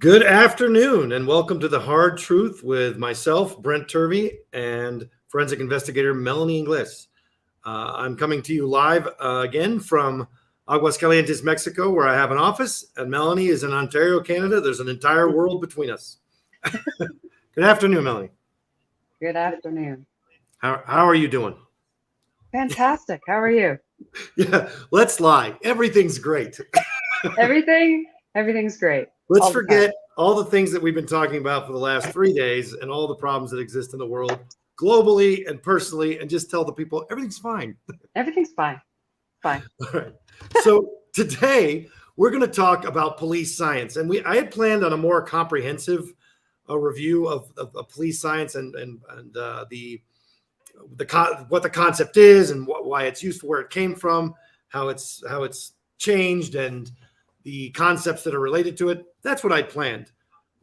Good afternoon, and welcome to The Hard Truth with myself, Brent Turvey, and forensic investigator Melanie. I'm coming to you live again from Aguascalientes, Mexico, where I have an office, and Melanie is in Ontario, Canada. There's an entire world between us. Good afternoon, Melanie. Good afternoon. How are you doing? Fantastic. How are you? Yeah, let's lie. Everything's great. Everything's great. Let's forget all the things that we've been talking about for the last 3 days and all the problems that exist in the world globally and personally, and just tell the people everything's fine. Everything's fine. Fine. All right. So today we're going to talk about police science, and I had planned on a more comprehensive review of police science and what the concept is and why it's useful, where it came from, how it's changed, and the concepts that are related to it. That's what I planned.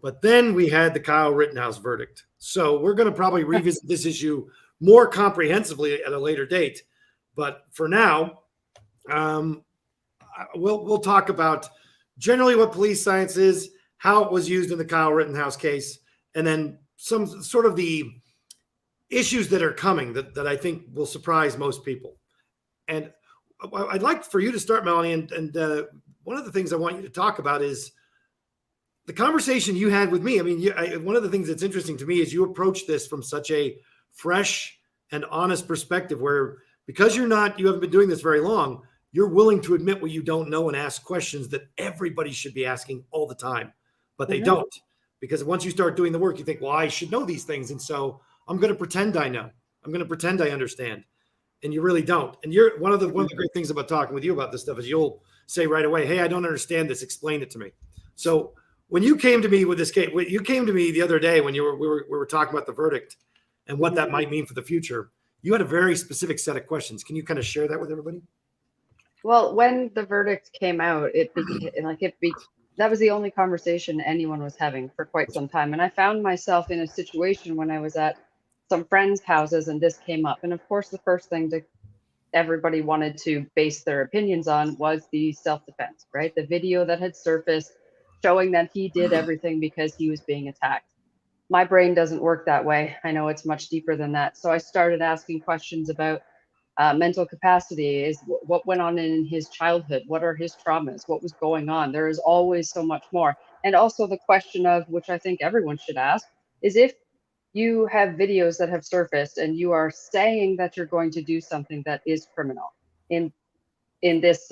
But then we had the Kyle Rittenhouse verdict. So we're going to probably revisit this issue more comprehensively at a later date. But for now, we'll talk about generally what police science is, how it was used in the Kyle Rittenhouse case, and then some sort of the issues that are coming that I think will surprise most people. And I'd like for you to start, Melanie, and one of the things I want you to talk about is the conversation you had with me. I mean, one of the things that's interesting to me is you approach this from such a fresh and honest perspective, where because you haven't been doing this very long, you're willing to admit what you don't know and ask questions that everybody should be asking all the time, but they don't. Because once you start doing the work, you think, well, I should know these things, and so I'm going to pretend I know. I'm going to pretend I understand. And you really don't. And you're one of the great things about talking with you about this stuff is you'll say right away, hey, I don't understand this. Explain it to me. So when you came to me with this case, you came to me the other day when we were talking about the verdict and what that might mean for the future. You had a very specific set of questions. Can you kind of share that with everybody? Well, when the verdict came out, that was the only conversation anyone was having for quite some time. And I found myself in a situation when I was at some friends' houses and this came up. And of course, the first thing everybody wanted to base their opinions on was the self-defense, right? The video that had surfaced showing that he did everything because he was being attacked. My brain doesn't work that way. I know it's much deeper than that. So I started asking questions about mental capacity. What went on in his childhood? What are his traumas? What was going on? There is always so much more. And also the question of, which I think everyone should ask, is if you have videos that have surfaced and you are saying that you're going to do something that is criminal. In this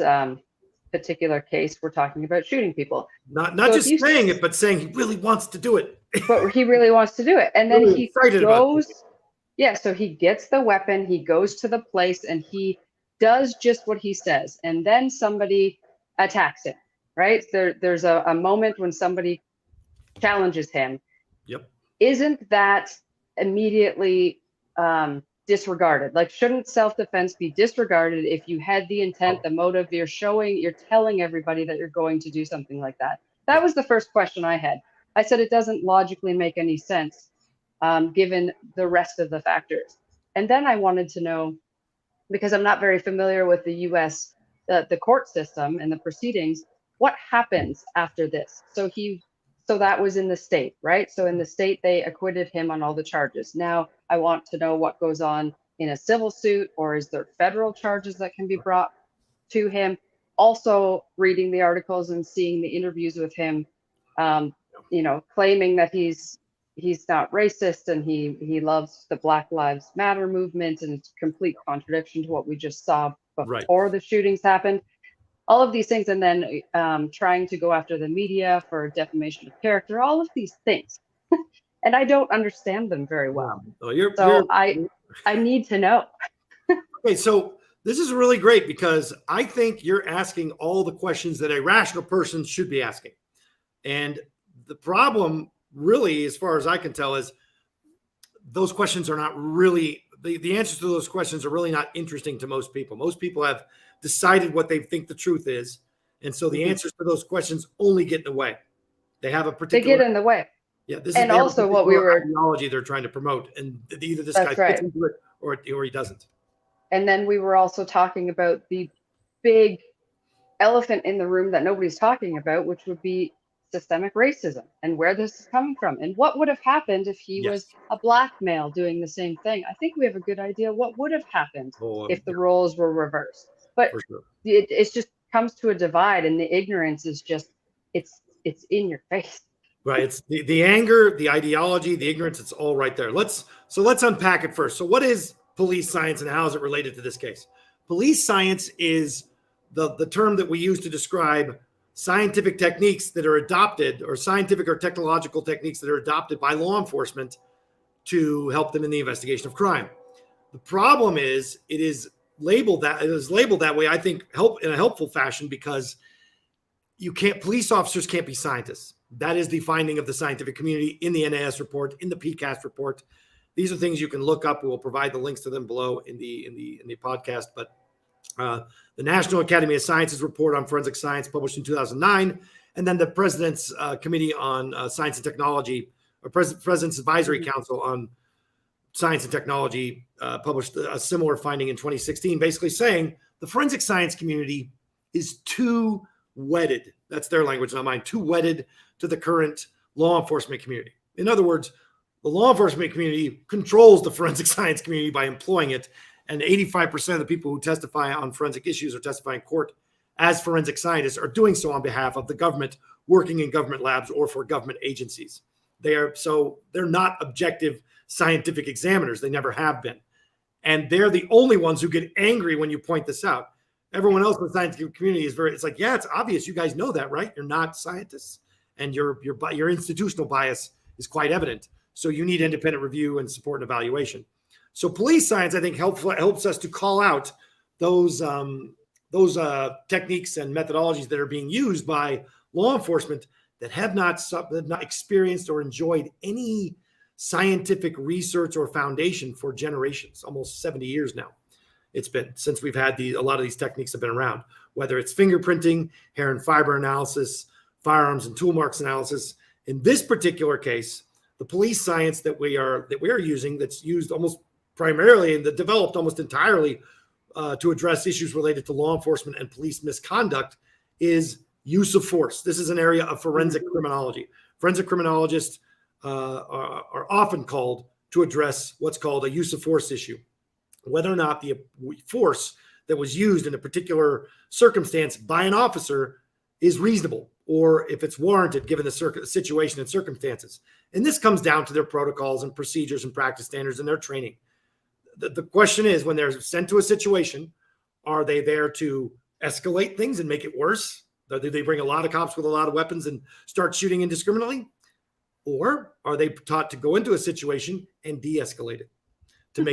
particular case, we're talking about shooting people. Not just saying it, but saying he really wants to do it. But he really wants to do it. And then he goes, so he gets the weapon, he goes to the place and he does just what he says. And then somebody attacks him, right? There's a moment when somebody challenges him. Yep. Isn't that immediately disregarded? Like, shouldn't self-defense be disregarded if you had the intent, the motive, you're telling everybody that you're going to do something like that? That was the first question I had. I said, it doesn't logically make any sense given the rest of the factors. And then I wanted to know, because I'm not very familiar with the US, the court system and the proceedings, what happens after this? So that was in the state, right? So in the state, they acquitted him on all the charges. Now I want to know what goes on in a civil suit, or is there federal charges that can be brought to him? Also reading the articles and seeing the interviews with him, claiming that he's not racist and he loves the Black Lives Matter movement, and it's complete contradiction to what we just saw before the shootings happened. All of these things, and then trying to go after the media for defamation of character, all of these things. And I don't understand them very well. I need to know. Okay, so this is really great because I think you're asking all the questions that a rational person should be asking. And the problem really, as far as I can tell, is those questions are not really, the answers to those questions are really not interesting to most people. Most people have decided what they think the truth is. And so the answers to those questions only get in the way. They have a particular... They get in the way. Yeah, this and is also what we were... ideology they're trying to promote. And either this guy fits into it or he doesn't. And then we were also talking about the big elephant in the room that nobody's talking about, which would be systemic racism and where this is coming from and what would have happened if he was Yes. a black male doing the same thing. I think we have a good idea what would have happened Oh, if the roles were reversed. But for sure. it's just comes to a divide, and the ignorance is just it's in your face. Right. It's the anger, the ideology, the ignorance. It's all right there. Let's unpack it first. So what is police science and how is it related to this case? Police science is the term that we use to describe scientific techniques that are adopted, or scientific or technological techniques that are adopted by law enforcement to help them in the investigation of crime. The problem is it is labeled that way, I think, in a helpful fashion, because police officers can't be scientists. That is the finding of the scientific community in the NAS report, in the PCAST report. These are things you can look up. We will provide the links to them below in the podcast. But the National Academy of Sciences report on forensic science, published in 2009, and then the President's Committee on Science and Technology, or President's Advisory Council on Science and Technology, published a similar finding in 2016, basically saying the forensic science community is too wedded. That's their language, not mine. Too wedded to the current law enforcement community. In other words, the law enforcement community controls the forensic science community by employing it. And 85% of the people who testify on forensic issues or testify in court as forensic scientists are doing so on behalf of the government, working in government labs or for government agencies. They're not objective scientific examiners. They never have been. And they're the only ones who get angry when you point this out. Everyone else in the scientific community it's like, yeah, it's obvious. You guys know that, right? You're not scientists, and your institutional bias is quite evident. So you need independent review and support and evaluation. So police science, I think, helps us to call out those techniques and methodologies that are being used by law enforcement that have not experienced or enjoyed any scientific research or foundation for generations, almost 70 years now. It's been since we've had a lot of these techniques have been around, whether it's fingerprinting, hair and fiber analysis, firearms and tool marks analysis. In this particular case, the police science that we are using, that's used almost primarily and that developed almost entirely to address issues related to law enforcement and police misconduct, is use of force. This is an area of forensic criminology. Forensic criminologists are often called to address what's called a use of force issue. Whether or not the force that was used in a particular circumstance by an officer is reasonable, or if it's warranted given the situation and circumstances. And this comes down to their protocols and procedures and practice standards and their training. The question is, when they're sent to a situation, are they there to escalate things and make it worse? Do they bring a lot of cops with a lot of weapons and start shooting indiscriminately? Or are they taught to go into a situation and de-escalate it to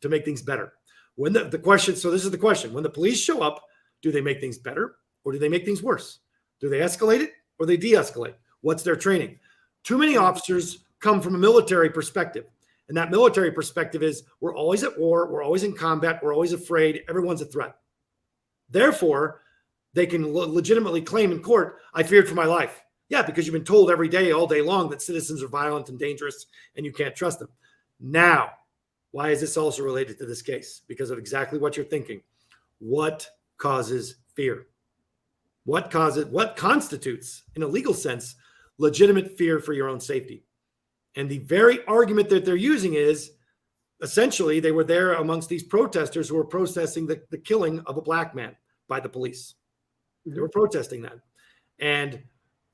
make things better? When the question, so this is the question: when the police show up, do they make things better or do they make things worse? Do they escalate it or they de-escalate? What's their training? Too many officers come from a military perspective. And that military perspective is, we're always at war, we're always in combat, we're always afraid, everyone's a threat. Therefore, they can legitimately claim in court, I feared for my life. Yeah, because you've been told every day, all day long, that citizens are violent and dangerous and you can't trust them. Now, why is this also related to this case? Because of exactly what you're thinking. What causes fear? What constitutes, in a legal sense, legitimate fear for your own safety? And the very argument that they're using is, essentially, they were there amongst these protesters who were protesting the killing of a black man by the police. Mm-hmm. They were protesting that. And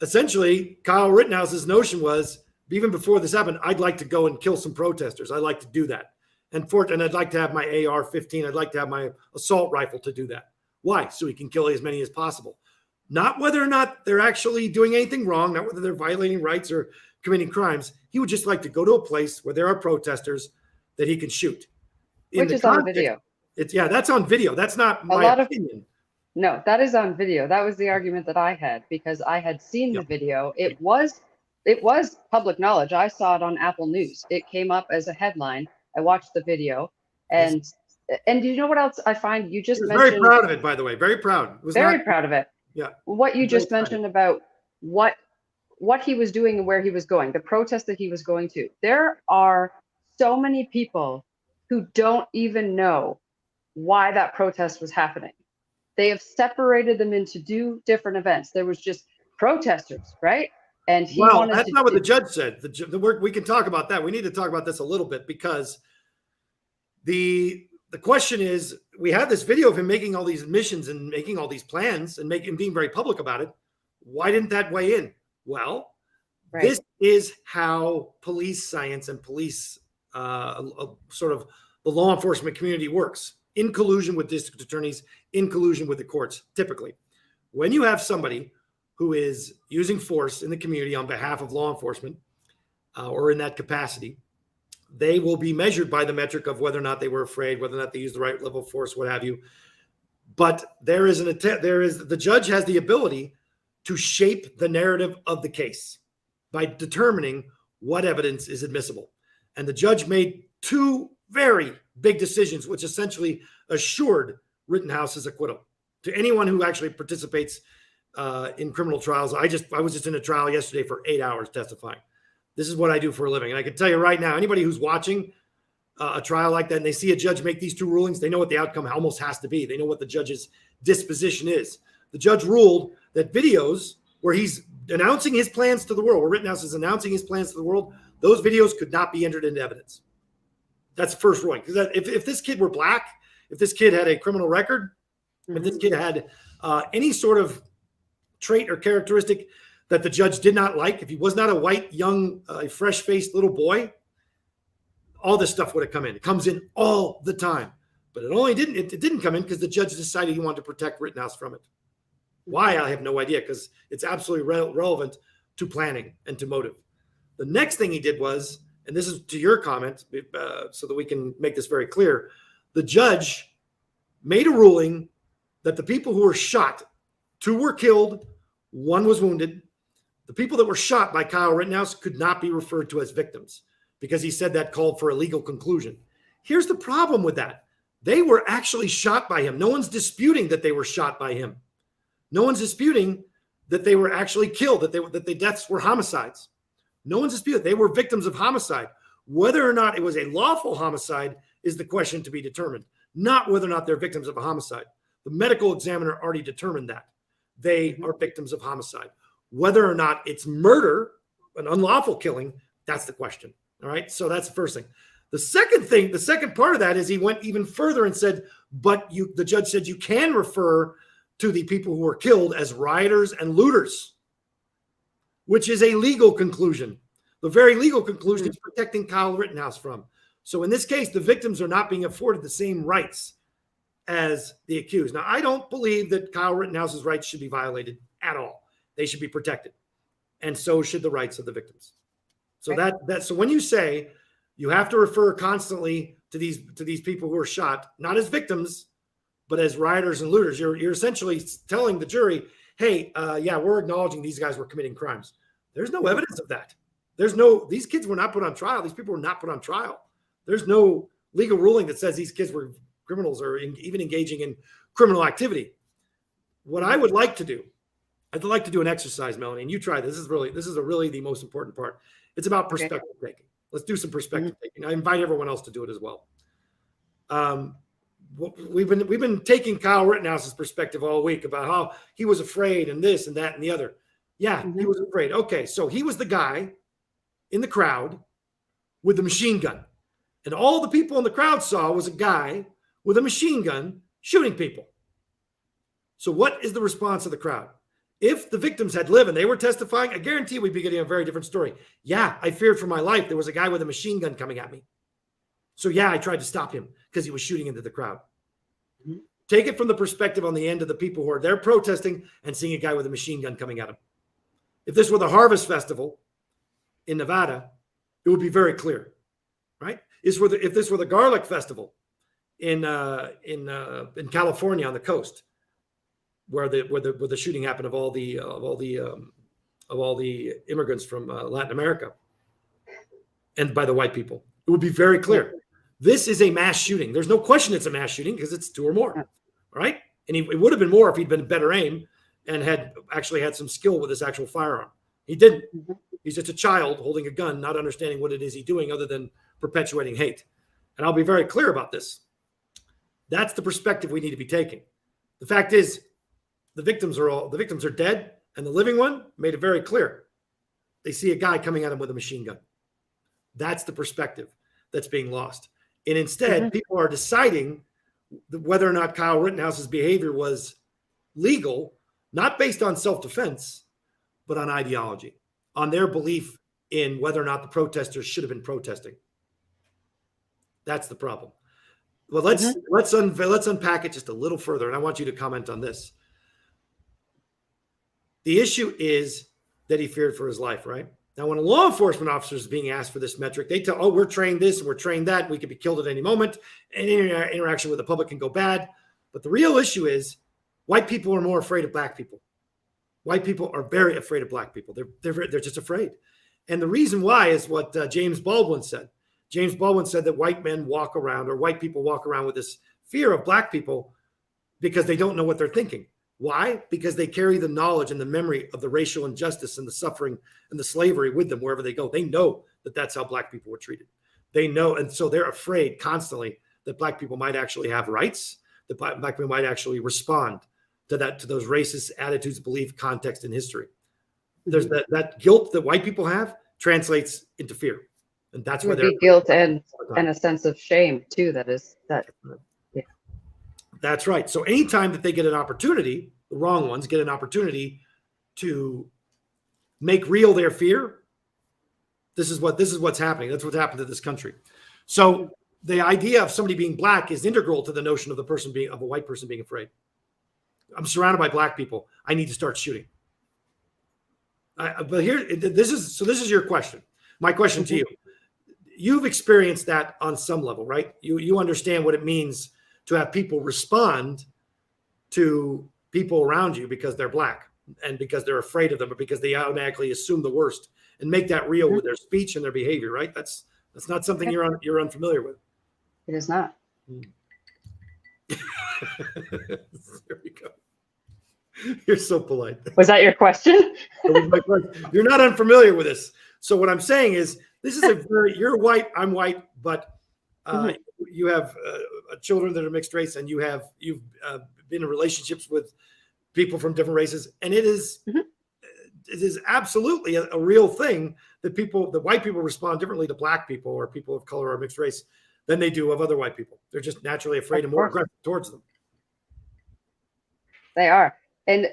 essentially, Kyle Rittenhouse's notion was, even before this happened, I'd like to go and kill some protesters. I'd like to do that. And I'd like to have my AR-15. I'd like to have my assault rifle to do that. Why? So he can kill as many as possible. Not whether or not they're actually doing anything wrong, not whether they're violating rights or committing crimes. He would just like to go to a place where there are protesters that he can shoot. Which is on video. That's on video. That's not my opinion. No, that is on video. That was the argument that I had, because I had seen the video. It was public knowledge. I saw it on Apple News. It came up as a headline. I watched the video, and do you know what else I find? You just mentioned, very proud of it, by the way. Very proud. Proud of it. Yeah. What you just mentioned about what he was doing and where he was going, the protest that he was going to. There are so many people who don't even know why that protest was happening. They have separated them into two different events. There was just protesters, right? And he Well, wanted that's to. not what the judge said. We can talk about that. We need to talk about this a little bit, because the question is, we have this video of him making all these admissions and making all these plans and being very public about it. Why didn't that weigh in? Well, Right. this is how police science and police sort of the law enforcement community works, in collusion with district attorneys, in collusion with the courts. Typically, when you have somebody who is using force in the community on behalf of law enforcement or in that capacity, they will be measured by the metric of whether or not they were afraid, whether or not they used the right level of force, what have you. But the judge has the ability to shape the narrative of the case by determining what evidence is admissible. And the judge made two very big decisions, which essentially assured Rittenhouse's acquittal. To anyone who actually participates in criminal trials, I was just in a trial yesterday for 8 hours testifying. This is what I do for a living. And I can tell you right now, anybody who's watching a trial like that and they see a judge make these two rulings, they know what the outcome almost has to be. They know what the judge's disposition is. The judge ruled that videos where he's announcing his plans to the world, where Rittenhouse is announcing his plans to the world, those videos could not be entered into evidence. That's the first ruling. Because if this kid were black, if this kid had a criminal record, if this kid had any sort of trait or characteristic that the judge did not like, if he was not a white, young, fresh-faced little boy, all this stuff would have come in. It comes in all the time. But it didn't come in because the judge decided he wanted to protect Rittenhouse from it. Why? I have no idea, because it's absolutely relevant to planning and to motive. The next thing he did was, and this is to your comment, so that we can make this very clear, the judge made a ruling that the people who were shot, 2 were killed, 1 was wounded. The people that were shot by Kyle Rittenhouse could not be referred to as victims, because he said that called for a legal conclusion. Here's the problem with that. They were actually shot by him. No one's disputing that they were shot by him. No one's disputing that they were actually killed, that the deaths were homicides. No one's disputing. They were victims of homicide. Whether or not it was a lawful homicide is the question to be determined, not whether or not they're victims of a homicide. The medical examiner already determined that. They are victims of homicide. Whether or not it's murder, an unlawful killing, that's the question. All right. So that's the first thing. The second part of that is he went even further and said, the judge said you can refer to the people who were killed as rioters and looters, which is a legal conclusion. The very legal conclusion is protecting Kyle Rittenhouse from. So in this case, the victims are not being afforded the same rights as the accused. Now, I don't believe that Kyle Rittenhouse's rights should be violated at all. They should be protected. And so should the rights of the victims. So so when you say you have to refer constantly to these people who are shot, not as victims, but as rioters and looters, you're essentially telling the jury, hey, we're acknowledging these guys were committing crimes. There's no evidence of that. These kids were not put on trial. These people were not put on trial. There's no legal ruling that says these kids were criminals or even engaging in criminal activity. What I would like to do, I'd like to do an exercise, Melanie, and you try this. This is really the most important part. It's about perspective taking. Let's do some perspective taking. I invite everyone else to do it as well. We've been taking Kyle Rittenhouse's perspective all week about how he was afraid and this and that and the other. Yeah, he was afraid. Okay, so he was the guy in the crowd with the machine gun. And all the people in the crowd saw was a guy with a machine gun shooting people. So what is the response of the crowd? If the victims had lived and they were testifying, I guarantee we'd be getting a very different story. Yeah, I feared for my life. There was a guy with a machine gun coming at me. So yeah, I tried to stop him because he was shooting into the crowd. Take it from the perspective on the end of the people who are there protesting and seeing a guy with a machine gun coming at him. If this were the Harvest Festival in Nevada, it would be very clear, right? If this were the Garlic Festival in California on the coast, where the shooting happened of all the immigrants from Latin America, and by the white people, it would be very clear. This is a mass shooting. There's no question it's a mass shooting because it's 2 or more, right? And it would have been more if he'd been better aim and had actually had some skill with his actual firearm. He didn't. He's just a child holding a gun, not understanding what it is he's doing other than perpetuating hate. And I'll be very clear about this. That's the perspective we need to be taking. The fact is, the victims are dead, and the living one made it very clear. They see a guy coming at them with a machine gun. That's the perspective that's being lost. And instead, people are deciding whether or not Kyle Rittenhouse's behavior was legal, not based on self-defense, but on ideology, on their belief in whether or not the protesters should have been protesting. That's the problem. Well, let's unpack it just a little further, and I want you to comment on this. The issue is that he feared for his life, right? Now, when a law enforcement officer is being asked for this metric, they tell, oh, we're trained this and we're trained that. We could be killed at any moment. Any interaction with the public can go bad. But the real issue is white people are more afraid of black people. White people are very afraid of black people. They're just afraid. And the reason why is what James Baldwin said. James Baldwin said that white men walk around, or white people walk around with this fear of black people because they don't know what they're thinking. Why? Because they carry the knowledge and the memory of the racial injustice and the suffering and the slavery with them wherever they go. They know that that's how black people were treated. They know, and so they're afraid constantly that black people might actually have rights, that black people might actually respond to those racist attitudes, belief, context, and history. There's that guilt that white people have translates into fear, and that's where they're guilt and a sense of shame too. That's right. So anytime that they get an opportunity, the wrong ones get an opportunity to make real their fear, this is what's happening. That's what's happened to this country. So the idea of somebody being black is integral to the notion of a white person being afraid. I'm surrounded by black people. I need to start shooting. But here, this is your question. My question to you. You've experienced that on some level, right? You understand what it means to have people respond to people around you because they're black and because they're afraid of them, or because they automatically assume the worst and make that real with their speech and their behavior, right? That's not something you're unfamiliar with. It is not. There we go. You're so polite. Was that your question? You're not unfamiliar with this. So what I'm saying is, this is you're white, I'm white, but you have children that are mixed race, and you've been in relationships with people from different races, and it is absolutely a real thing that white people respond differently to black people or people of color or mixed race than they do of other white people. They're just naturally afraid and more aggressive towards them. They are, and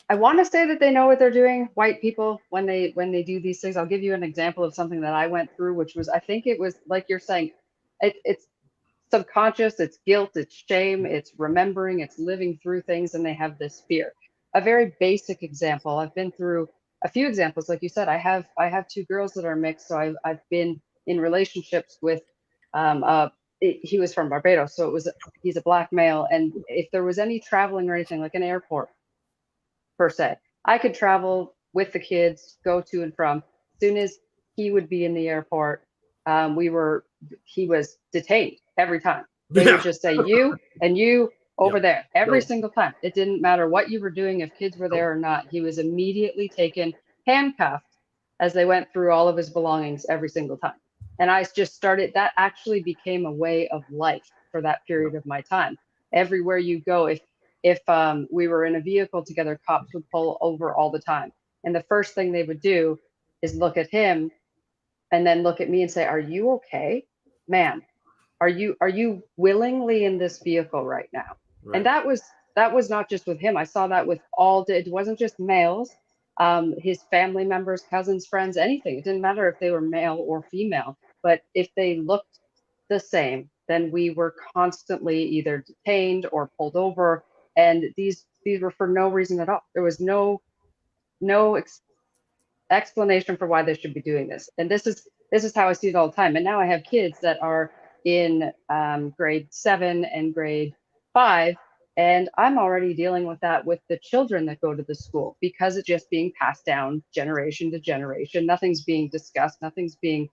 I want to say that they know what they're doing, white people, when they do these things. I'll give you an example of something that I went through, which was, I think it was like you're saying, it's subconscious, it's guilt, it's shame, it's remembering, it's living through things, and they have this fear. A very basic example, I've been through a few examples. Like you said, I have two girls that are mixed, so I've been in relationships with, he was from Barbados, so he's a black male, and if there was any traveling or anything, like an airport, per se, I could travel with the kids, go to and from. As soon as he would be in the airport, he was detained every time. They would just say you and you over there every single time. It didn't matter what you were doing, if kids were there or not. He was immediately taken, handcuffed, as they went through all of his belongings every single time. And I just started, that actually became a way of life for that period of my time. Everywhere you go, if we were in a vehicle together, cops would pull over all the time. And the first thing they would do is look at him and then look at me and say, are you okay? Ma'am, are you willingly in this vehicle right now? Right. And that was not just with him. I saw that with it wasn't just males, his family members, cousins, friends, anything. It didn't matter if they were male or female, but if they looked the same, then we were constantly either detained or pulled over. And these were for no reason at all. There was no explanation for why they should be doing this. And this is how I see it all the time. And now I have kids that are in grade 7 and grade 5, and I'm already dealing with that with the children that go to the school, because it's just being passed down generation to generation. Nothing's being discussed. Nothing's being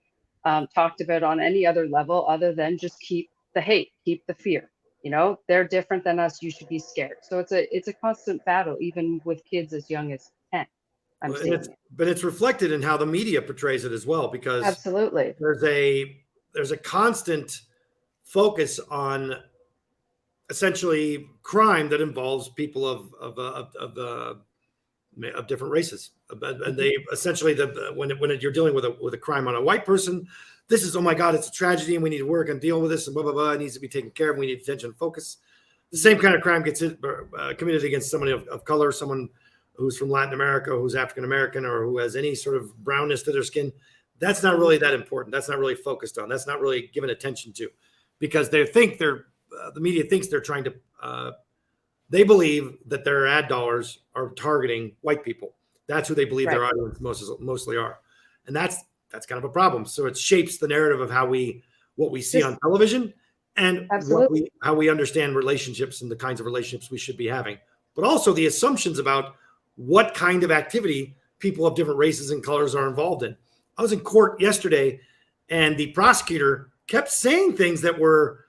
talked about on any other level other than just keep the hate, keep the fear. You know, they're different than us. You should be scared. So it's a constant battle, even with kids as young as 10. But it's reflected in how the media portrays it as well, because absolutely there's a constant focus on essentially crime that involves people of of different races. And they essentially, when you're dealing with a crime on a white person, this is, oh my God, it's a tragedy and we need to work and deal with this and blah, blah, blah. It needs to be taken care of. We need attention and focus. The same kind of crime gets committed against somebody of color, someone who's from Latin America, who's African-American, or who has any sort of brownness to their skin. That's not really that important. That's not really focused on. That's not really given attention to, because the media thinks they're trying to, they believe that their ad dollars are targeting white people. That's who they believe their audience mostly are. And that's kind of a problem. So it shapes the narrative of what we see on television and how we understand relationships and the kinds of relationships we should be having, but also the assumptions about what kind of activity people of different races and colors are involved in. I was in court yesterday and the prosecutor kept saying things that were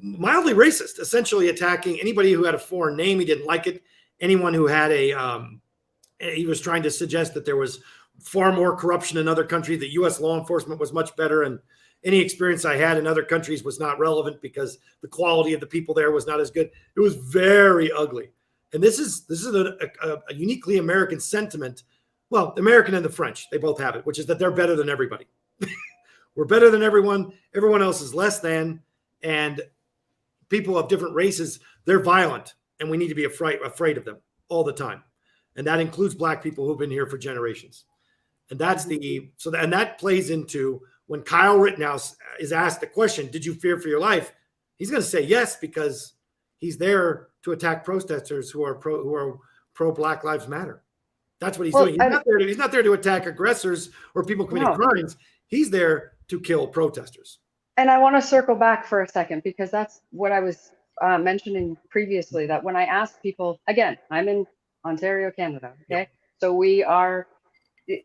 mildly racist, essentially attacking anybody who had a foreign name. He didn't like it. Anyone who had he was trying to suggest that there was far more corruption in other countries. The U.S. law enforcement was much better, and any experience I had in other countries was not relevant because the quality of the people there was not as good. It was very ugly. And this is a uniquely American sentiment. Well, the American and the French, they both have it, which is that they're better than everybody. We're better than everyone. Everyone else is less than. And people of different races, they're violent, and we need to be afraid of them all the time. And that includes Black people who've been here for generations. And that plays into when Kyle Rittenhouse is asked the question, did you fear for your life? He's going to say yes, because he's there to attack protesters who are pro Black Lives Matter. That's what he's doing. He's not there to attack aggressors or people committing crimes. He's there to kill protesters. And I want to circle back for a second, because that's what I was mentioning previously, that when I ask people, again, I'm in Ontario, Canada. Okay. Yep. So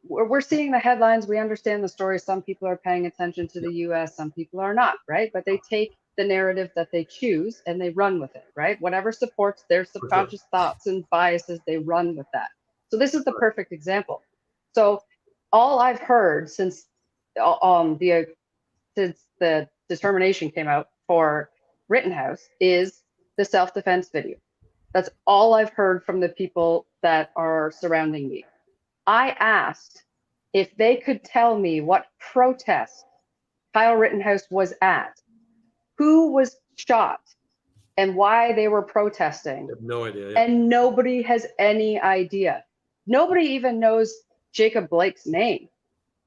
we're seeing the headlines. We understand the story. Some people are paying attention to the US, some people are not, right? But they take the narrative that they choose and they run with it, right? Whatever supports their subconscious thoughts and biases, they run with that. So this is the perfect example. So all I've heard since the determination came out for Rittenhouse is the self-defense video. That's all I've heard from the people that are surrounding me. I asked if they could tell me what protest Kyle Rittenhouse was at, who was shot, and why they were protesting. I have no idea. Yeah. And nobody has any idea. Nobody even knows Jacob Blake's name.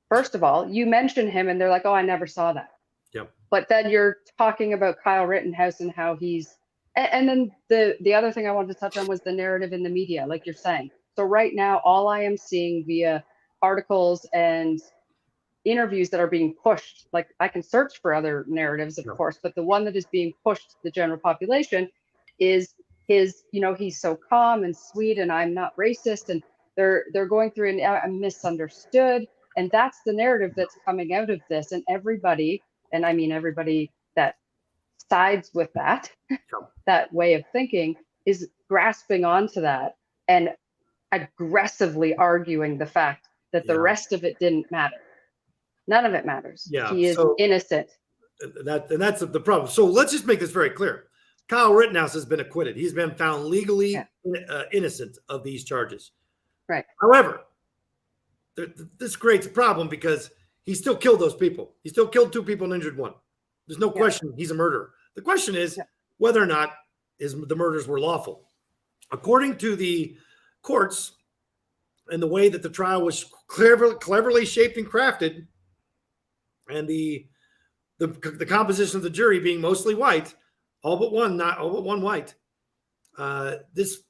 First of all, you mention him and they're like, oh, I never saw that. Yep. But then you're talking about Kyle Rittenhouse and how he's, and then the other thing I wanted to touch on was the narrative in the media, like you're saying. So right now, all I am seeing via articles and interviews that are being pushed, like I can search for other narratives, of course, but the one that is being pushed to the general population is his, he's so calm and sweet and I'm not racist. And they're going through and I'm misunderstood. And that's the narrative that's coming out of this. And everybody, and I mean everybody that sides with that, that way of thinking, is grasping onto that and aggressively arguing the fact that the rest of it didn't matter. None of it matters. Yeah, he is innocent. That's the problem. So let's just make this very clear. Kyle Rittenhouse has been acquitted. He's been found legally innocent of these charges. Right. However, this creates a problem because he still killed those people. He still killed 2 people and injured 1. There's no question he's a murderer. The question is whether or not the murders were lawful. According to the courts and the way that the trial was cleverly shaped and crafted, and the composition of the jury being mostly white, all but one white, this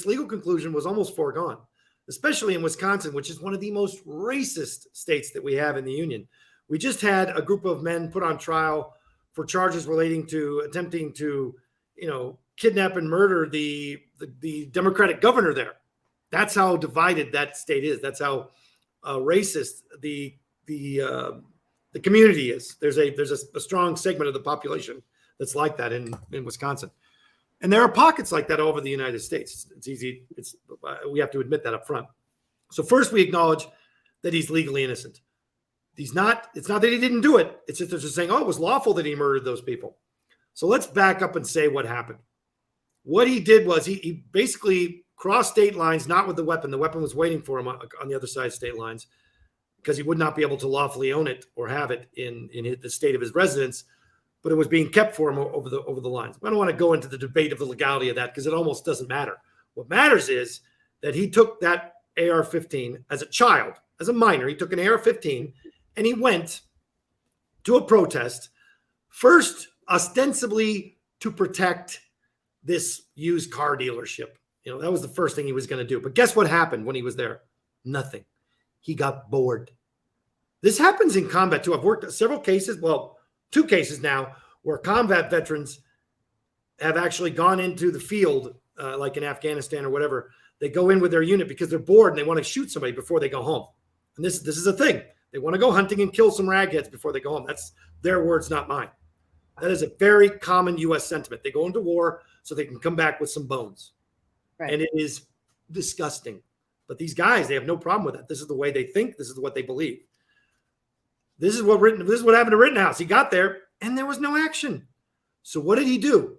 legal conclusion was almost foregone, especially in Wisconsin, which is one of the most racist states that we have in the union. We just had a group of men put on trial for charges relating to attempting to, kidnap and murder the Democratic governor there. That's how divided that state is. That's how racist the community is. There's a strong segment of the population that's like that in Wisconsin. And there are pockets like that all over the United States. It's easy. We have to admit that up front. So first we acknowledge that he's legally innocent. It's not that he didn't do it. It's just they're just saying, oh, it was lawful that he murdered those people. So let's back up and say what happened. What he did was he basically crossed state lines, not with the weapon. The weapon was waiting for him on the other side of state lines because he would not be able to lawfully own it or have it in the state of his residence, but it was being kept for him over the lines. I don't want to go into the debate of the legality of that because it almost doesn't matter. What matters is that he took that AR-15 as a child, as a minor. He took an AR-15 and he went to a protest, first ostensibly to protect this used car dealership. You know, that was the first thing he was going to do. But guess what happened when he was there? Nothing. He got bored. This happens in combat too. I've worked at several cases, well, 2 cases now, where combat veterans have actually gone into the field, like in Afghanistan or whatever. They go in with their unit because they're bored and they want to shoot somebody before they go home. And this is a thing. They want to go hunting and kill some ragheads before they go home. That's their words, not mine. That is a very common U.S. sentiment. They go into war so they can come back with some bones. Right. And it is disgusting. But these guys, they have no problem with that. This is the way they think. This is what they believe. This is what happened to Rittenhouse. He got there and there was no action. So what did he do?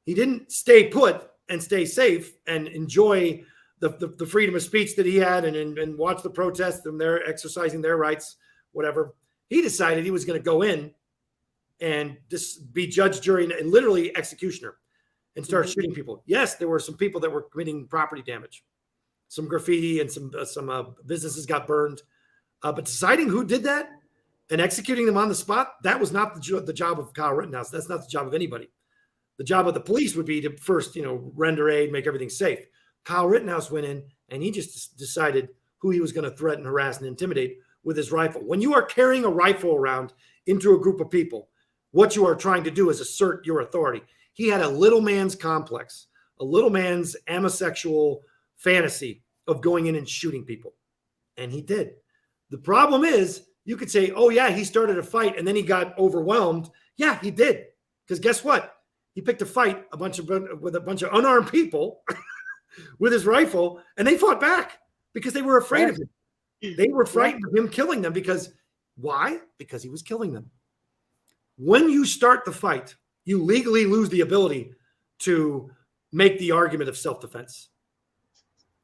He didn't stay put and stay safe and enjoy the freedom of speech that he had and watch the protests and they're exercising their rights, whatever. He decided he was going to go in and just be judge, jury, and literally executioner and start shooting people. Yes, there were some people that were committing property damage, some graffiti, and some businesses got burned. But deciding who did that and executing them on the spot, that was not the job of Kyle Rittenhouse. That's not the job of anybody. The job of the police would be to first, render aid, make everything safe. Kyle Rittenhouse went in and he just decided who he was going to threaten, harass, and intimidate with his rifle. When you are carrying a rifle around into a group of people, what you are trying to do is assert your authority. He had a little man's complex, a little man's amosexual fantasy of going in and shooting people. And he did. The problem is, you could say, oh, yeah, he started a fight and then he got overwhelmed. Yeah, he did. Because guess what? He picked a fight with a bunch of unarmed people with his rifle, and they fought back because they were afraid of him. They were frightened of him killing them because why? Because he was killing them. When you start the fight, you legally lose the ability to make the argument of self-defense.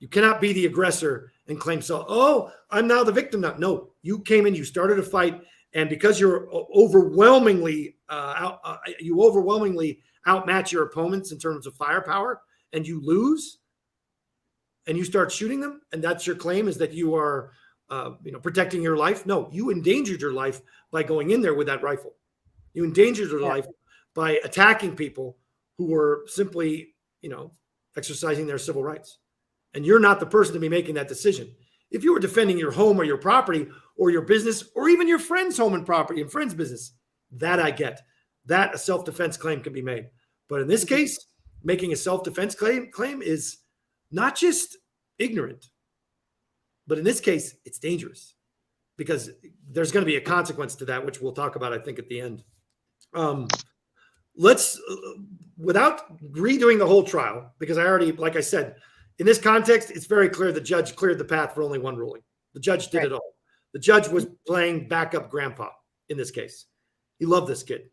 You cannot be the aggressor and claim self. Oh, I'm now the victim. No, you came in, you started a fight, and because you're overwhelmingly outmatch your opponents in terms of firepower, and you lose, and you start shooting them, and that's your claim, is that you are, protecting your life. No, you endangered your life by going in there with that rifle. You endangered your life by attacking people who were simply, exercising their civil rights. And you're not the person to be making that decision. If you were defending your home or your property or your business or even your friend's home and property and friend's business, that I get. That a self-defense claim can be made. But in this case, making a self-defense claim is not just ignorant, but in this case, it's dangerous because there's going to be a consequence to that, which we'll talk about, I think, at the end. Let's, without redoing the whole trial, because I already, like I said, in this context, it's very clear the judge cleared the path for only one ruling. The judge did it all. The judge was playing backup grandpa in this case. He loved this kid.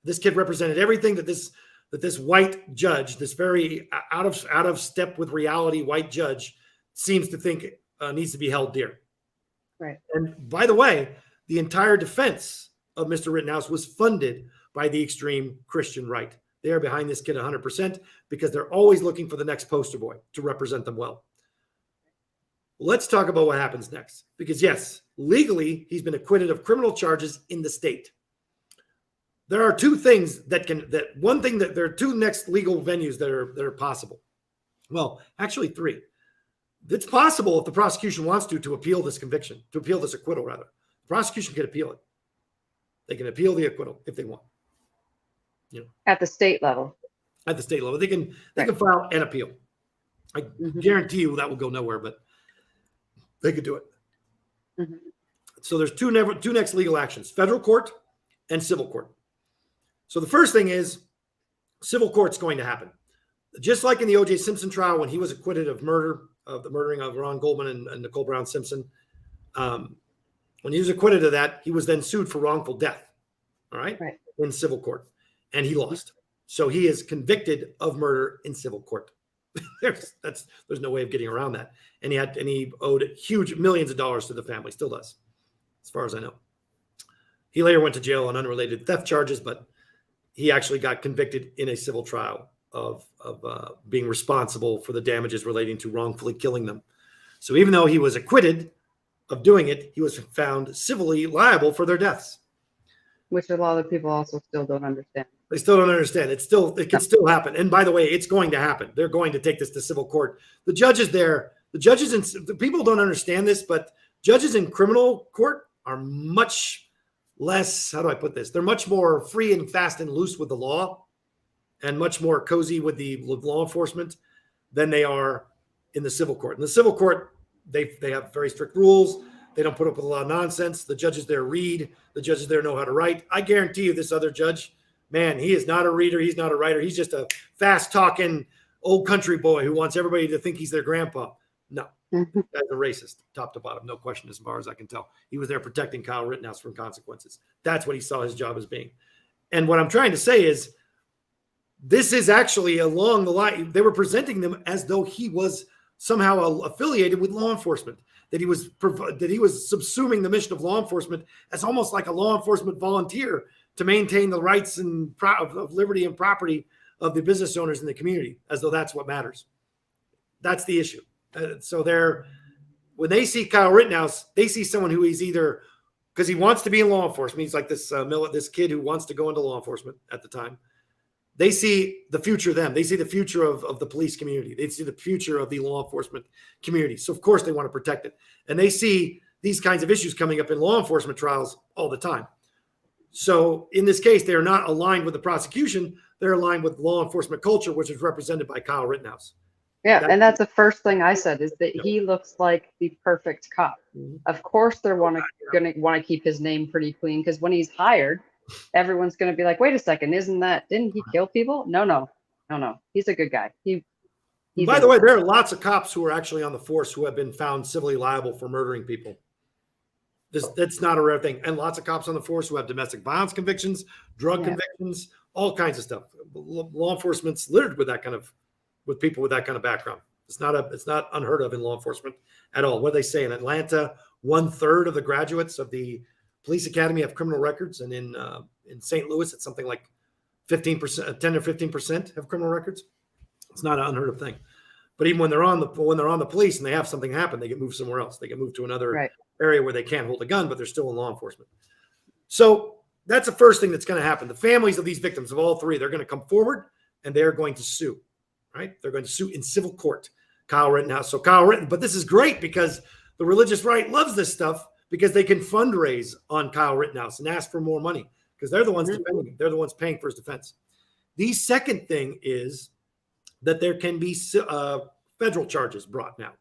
This kid represented everything that this white judge, this very out of step with reality white judge, seems to think needs to be held dear. Right. And by the way, the entire defense of Mr. Rittenhouse was funded by the extreme Christian right. They are behind this kid 100% because they're always looking for the next poster boy to represent them well. Let's talk about what happens next. Because yes, legally, he's been acquitted of criminal charges in the state. There are two things there are two next legal venues that are possible. Well, actually 3. It's possible if the prosecution wants to appeal this conviction, to appeal this acquittal rather. The prosecution can appeal it. They can appeal the acquittal if they want. At the state level. At the state level. They can file an appeal. I guarantee you that will go nowhere, but they could do it. Mm-hmm. So there's two next legal actions, federal court and civil court. So the first thing is civil court's going to happen. Just like in the O.J. Simpson trial when he was acquitted of the murdering of Ron Goldman and Nicole Brown Simpson, when he was acquitted of that, he was then sued for wrongful death, all right, in civil court, and he lost. So he is convicted of murder in civil court. There's no way of getting around that. And he owed huge millions of dollars to the family, still does, as far as I know. He later went to jail on unrelated theft charges, but he actually got convicted in a civil trial of being responsible for the damages relating to wrongfully killing them. So even though he was acquitted of doing it, he was found civilly liable for their deaths. Which a lot of people also still don't understand. They still don't understand. It can still happen. And by the way, it's going to happen. They're going to take this to civil court. The judges there, the people don't understand this, but judges in criminal court are much less, how do I put this? They're much more free and fast and loose with the law and much more cozy with law enforcement than they are in the civil court. In the civil court, they have very strict rules. They don't put up with a lot of nonsense. The judges there read. The judges there know how to write. I guarantee you this other judge, man, he is not a reader. He's not a writer. He's just a fast-talking old country boy who wants everybody to think he's their grandpa. No, that's a racist, top to bottom, no question as far as I can tell. He was there protecting Kyle Rittenhouse from consequences. That's what he saw his job as being. And what I'm trying to say is this is actually along the line. They were presenting them as though he was somehow affiliated with law enforcement, that he was subsuming the mission of law enforcement as almost like a law enforcement volunteer to maintain the rights and of liberty and property of the business owners in the community, as though that's what matters. That's the issue. So when they see Kyle Rittenhouse, they see someone who is either, because he wants to be in law enforcement, he's like this kid who wants to go into law enforcement at the time. They see the future of them. They see the future of the police community. They see the future of the law enforcement community. So, of course, they want to protect it. And they see these kinds of issues coming up in law enforcement trials all the time. So, in this case, they are not aligned with the prosecution. They're aligned with law enforcement culture, which is represented by Kyle Rittenhouse. Yeah, and that's the first thing I said, is that he looks like the perfect cop. Mm-hmm. Of course, they're going to want to keep his name pretty clean, because when he's hired, everyone's going to be like, wait a second, didn't he kill people? No. He's a good guy. By the way, there are lots of cops who are actually on the force who have been found civilly liable for murdering people. That's not a rare thing. And lots of cops on the force who have domestic violence convictions, drug convictions, all kinds of stuff. Law enforcement's littered with people with that kind of background. It's not unheard of in law enforcement at all. What do they say in Atlanta? 1/3 of the graduates of the police academy have criminal records, and in St. Louis, it's something like 15%, 10 or 15% have criminal records. It's not an unheard of thing. But even when they're on the police and they have something happen, they get moved somewhere else. They get moved to another area where they can't hold a gun, but they're still in law enforcement. So that's the first thing that's going to happen. The families of these victims, of all three, they're going to come forward and they're going to sue. Right? They're going to sue in civil court Kyle Rittenhouse. So but this is great because the religious right loves this stuff, because they can fundraise on Kyle Rittenhouse and ask for more money, because they're the ones defending him. They're the ones paying for his defense. The second thing is that there can be federal charges brought now.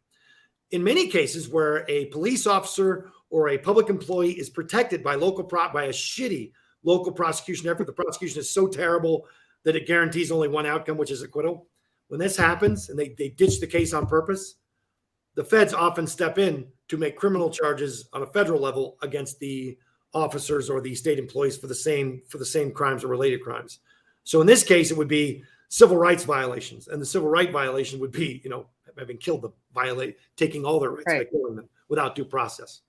In many cases where a police officer or a public employee is protected by by a shitty local prosecution effort, the prosecution is so terrible that it guarantees only one outcome, which is acquittal. When this happens and they ditch the case on purpose, the feds often step in to make criminal charges on a federal level against the officers or the state employees for the same crimes or related crimes. So in this case, it would be civil rights violations, and the civil right violation would be, having killed them, taking all their rights by killing them without due process,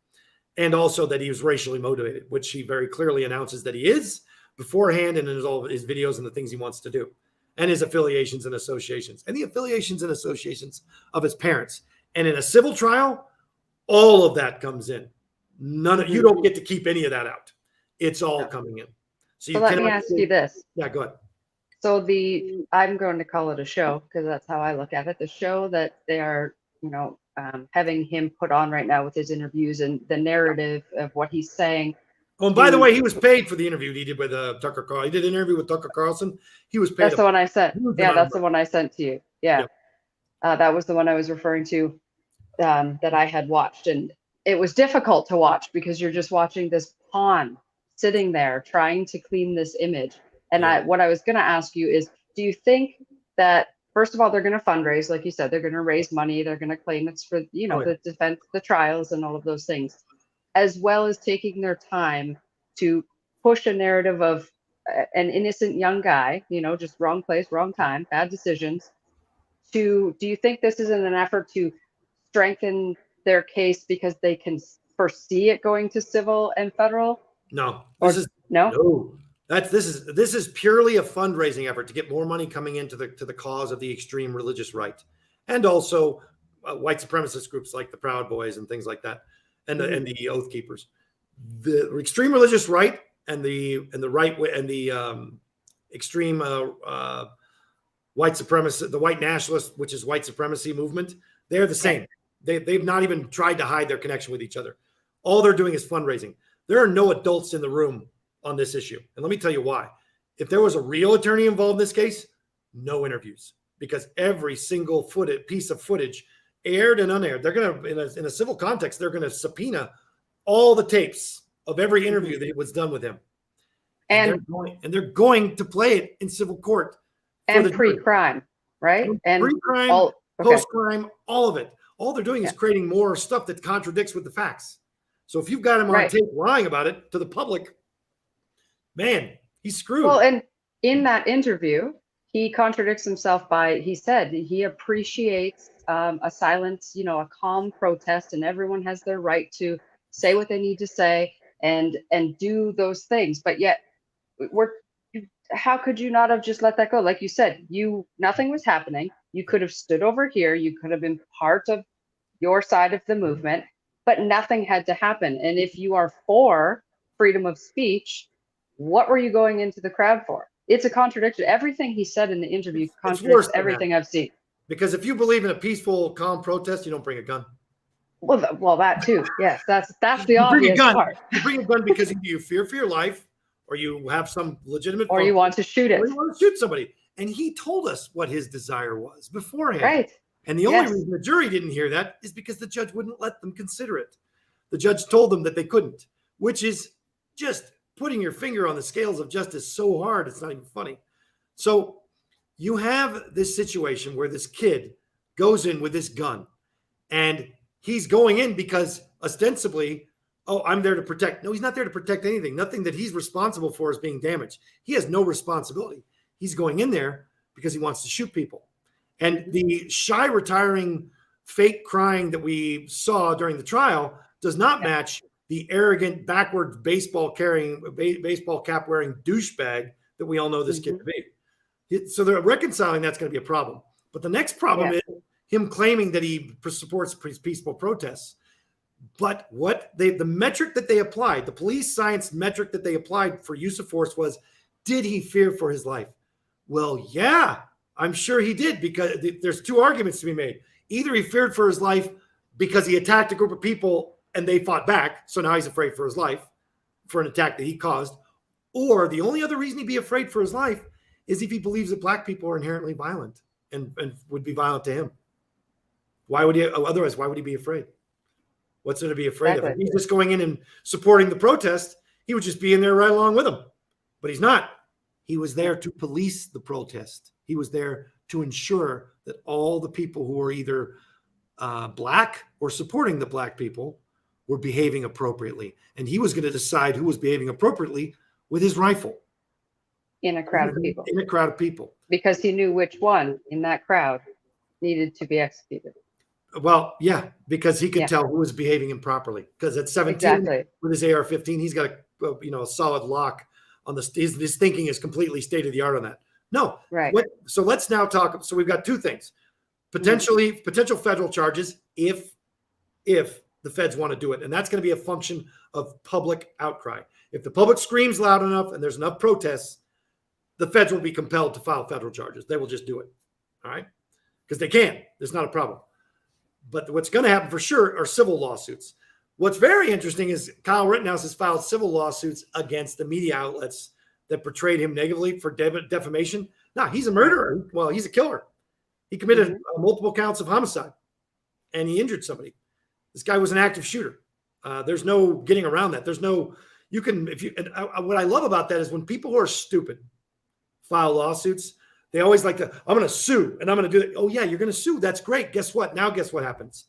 and also that he was racially motivated, which he very clearly announces that he is beforehand, and in all of his videos and the things he wants to do, and his affiliations and associations, and the affiliations and associations of his parents. And in a civil trial, all of that comes in. You don't get to keep any of that out. It's all coming in. So let me ask you this. Yeah, go ahead. So I'm going to call it a show, because that's how I look at it. The show that they are, having him put on right now with his interviews and the narrative of what he's saying. Oh, and by the way, he was paid for the interview he did with Tucker Carlson. He did an interview with Tucker Carlson. He was paid. That's the one I sent. Yeah, that's the one I sent to you. Yeah. That was the one I was referring to, that I had watched. And it was difficult to watch, because you're just watching this pawn sitting there trying to clean this image. And what I was going to ask you is, do you think that, first of all, they're going to fundraise, like you said, they're going to raise money, they're going to claim it's for, the defense, the trials and all of those things, as well as taking their time to push a narrative of an innocent young guy, just wrong place, wrong time, bad decisions, do you think this is in an effort to strengthen their case because they can foresee it going to civil and federal? No, Or no? no. This is purely a fundraising effort to get more money coming into the cause of the extreme religious right, and also white supremacist groups like the Proud Boys and things like that, and the Oath Keepers. The extreme religious right and the right and the extreme white supremacy, the white nationalist, which is white supremacy movement, they're the same. They've not even tried to hide their connection with each other. All they're doing is fundraising. There are no adults in the room on this issue. And let me tell you why. If there was a real attorney involved in this case, no interviews, because every single piece of footage, aired and unaired, they're going to, in a civil context, they're going to subpoena all the tapes of every interview that was done with him. And they're going to play it in civil court. And pre-crime, right? And pre-crime, post-crime, all of it. All they're doing is creating more stuff that contradicts with the facts. So if you've got him on tape lying about it to the public, man, he's screwed. Well, and in that interview, he contradicts himself he said he appreciates a silent, a calm protest, and everyone has their right to say what they need to say and do those things. But yet, how could you not have just let that go? Like you said, nothing was happening. You could have stood over here. You could have been part of your side of the movement, but nothing had to happen. And if you are for freedom of speech, what were you going into the crowd for? It's a contradiction. Everything he said in the interview contradicts everything I've seen. Because if you believe in a peaceful, calm protest, you don't bring a gun. Well, that too. Yes, that's the obvious part. You bring a gun because you fear for your life, or you have some legitimate, or you want to shoot it, or you want to shoot somebody. And he told us what his desire was beforehand. Right. And the only reason the jury didn't hear that is because the judge wouldn't let them consider it. The judge told them that they couldn't, which is just putting your finger on the scales of justice so hard, it's not even funny. So you have this situation where this kid goes in with this gun, and he's going in because ostensibly, I'm there to protect. No, he's not there to protect anything. Nothing that he's responsible for is being damaged. He has no responsibility. He's going in there because he wants to shoot people. And the shy, retiring, fake crying that we saw during the trial does not match the arrogant, backwards baseball cap wearing douchebag that we all know this kid to be. So they're reconciling that's going to be a problem. But the next problem is him claiming that he supports peaceful protests. But the metric that they applied, the police science metric that they applied for use of force was, did he fear for his life? Well, yeah, I'm sure he did, because there's two arguments to be made. Either he feared for his life because he attacked a group of people and they fought back, so now he's afraid for his life for an attack that he caused. Or the only other reason he'd be afraid for his life is if he believes that black people are inherently violent and would be violent to him. Otherwise, why would he be afraid? What's there to be afraid of? If he's just going in and supporting the protest, he would just be in there right along with them. But he's not. He was there to police the protest. He was there to ensure that all the people who were either black or supporting the black people were behaving appropriately. And he was going to decide who was behaving appropriately with his rifle. In a crowd of people. In a crowd of people. Because he knew which one in that crowd needed to be executed. Well, yeah, because he could tell who was behaving improperly. Because at 17, with his AR-15, he's got a solid lock on his thinking is completely state of the art on that. No, right. So let's now talk. So we've got two things: potential federal charges if the feds want to do it, and that's going to be a function of public outcry. If the public screams loud enough and there's enough protests, the feds will be compelled to file federal charges. They will just do it, all right, because they can. There's not a problem. But what's going to happen for sure are civil lawsuits. What's very interesting is Kyle Rittenhouse has filed civil lawsuits against the media outlets that portrayed him negatively for defamation. No, he's a murderer. Well, he's a killer. He committed multiple counts of homicide, and he injured somebody. This guy was an active shooter. There's no getting around that. There's no, what I love about that is when people who are stupid file lawsuits, they always like to, I'm going to sue and I'm going to do it. Oh yeah, you're going to sue. That's great. Guess what? Now guess what happens?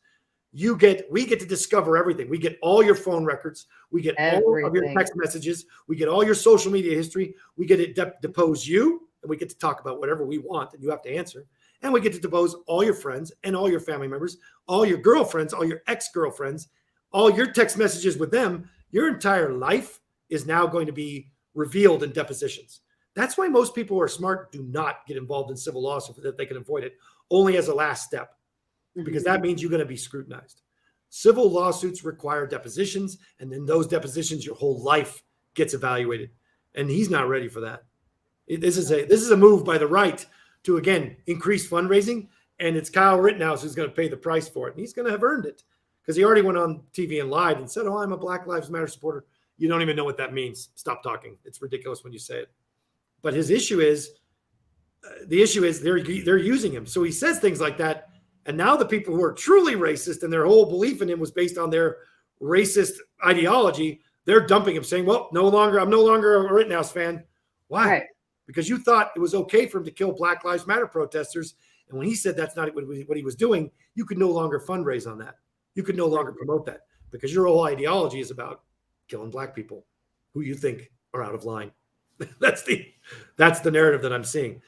We get to discover everything. We get all your phone records. We get all of your text messages. We get all your social media history. We get to depose you, and we get to talk about whatever we want, and you have to answer. and we get to depose all your friends and all your family members, all your girlfriends, all your ex-girlfriends, all your text messages with them. Your entire life is now going to be revealed in depositions. That's why most people who are smart do not get involved in civil lawsuits if they can avoid it, only as a last step, because that means you're going to be scrutinized. Civil lawsuits require depositions, and in those depositions, your whole life gets evaluated. And he's not ready for that. This is a move by the right to, again, increase fundraising, and it's Kyle Rittenhouse who's going to pay the price for it. And he's going to have earned it because he already went on TV and lied and said, oh, I'm a Black Lives Matter supporter. You don't even know what that means. Stop talking. It's ridiculous when you say it. But his issue is, they're using him. So he says things like that. And now the people who are truly racist and their whole belief in him was based on their racist ideology, they're dumping him, saying, well, I'm no longer a Rittenhouse fan. Why? Right. Because you thought it was okay for him to kill Black Lives Matter protesters. And when he said that's not what he was doing, you could no longer fundraise on that. You could no longer promote that because your whole ideology is about killing Black people who you think are out of line. That's the narrative that I'm seeing.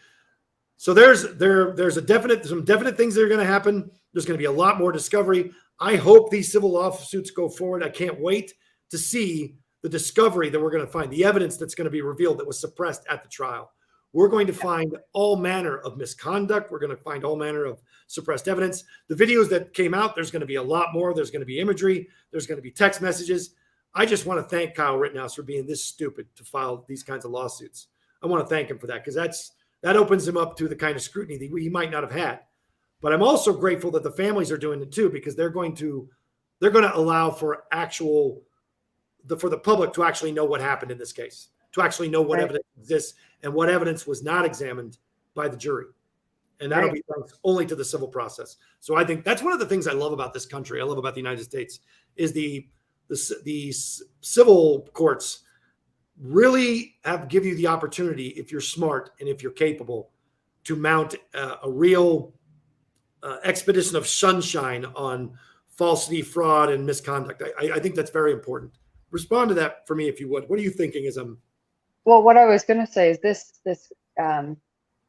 So there's some definite things that are going to happen. There's going to be a lot more discovery. I hope these civil lawsuits go forward. I can't wait to see the discovery that we're going to find, the evidence that's going to be revealed that was suppressed at the trial. We're going to find all manner of misconduct. We're going to find all manner of suppressed evidence. The videos that came out, there's going to be a lot more. There's going to be imagery. There's going to be text messages. I just want to thank Kyle Rittenhouse for being this stupid to file these kinds of lawsuits. I want to thank him for that because that opens him up to the kind of scrutiny that he might not have had. But I'm also grateful that the families are doing it too, because they're going to allow for for the public to actually know what happened in this case, to actually know what evidence exists and what evidence was not examined by the jury. And that'll be thanks only to the civil process. So I think that's one of the things I love about this country. I love about the United States is the civil courts really give you the opportunity, if you're smart and if you're capable, to mount a real expedition of sunshine on falsity, fraud, and misconduct. I think that's very important. Respond to that for me, if you would. What are you thinking as Well, what I was going to say is this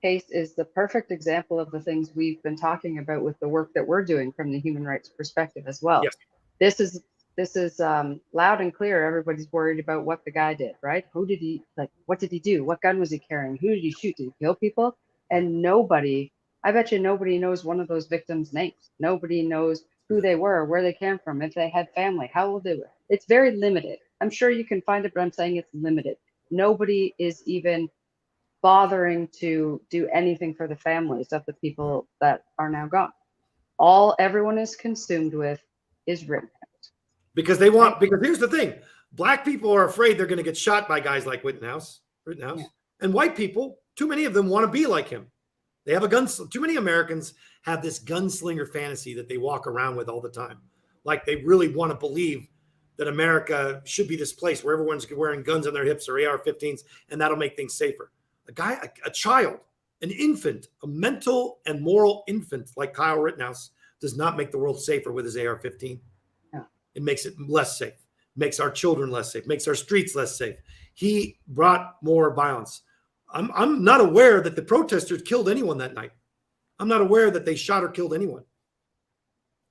case is the perfect example of the things we've been talking about with the work that we're doing from the human rights perspective as well. Yes. This is loud and clear. Everybody's worried about what the guy did, right? What did he do? What gun was he carrying? Who did he shoot? Did he kill people? And I bet you nobody knows one of those victims' names. Nobody knows who they were, where they came from, if they had family, how old they were. It's very limited. I'm sure you can find it, but I'm saying it's limited. Nobody is even bothering to do anything for the families of the people that are now gone. All everyone is consumed with is Rittenhouse. Because here's the thing. Black people are afraid they're going to get shot by guys like Rittenhouse. Yeah. And white people, too many of them want to be like him. They have a gun. Too many Americans have this gunslinger fantasy that they walk around with all the time. Like they really want to believe that America should be this place where everyone's wearing guns on their hips or AR-15s, and that'll make things safer. A child, an infant, a mental and moral infant like Kyle Rittenhouse does not make the world safer with his AR-15. It makes it less safe, makes our children less safe, makes our streets less safe. He brought more violence. I'm not aware that the protesters killed anyone that night. I'm not aware that they shot or killed anyone.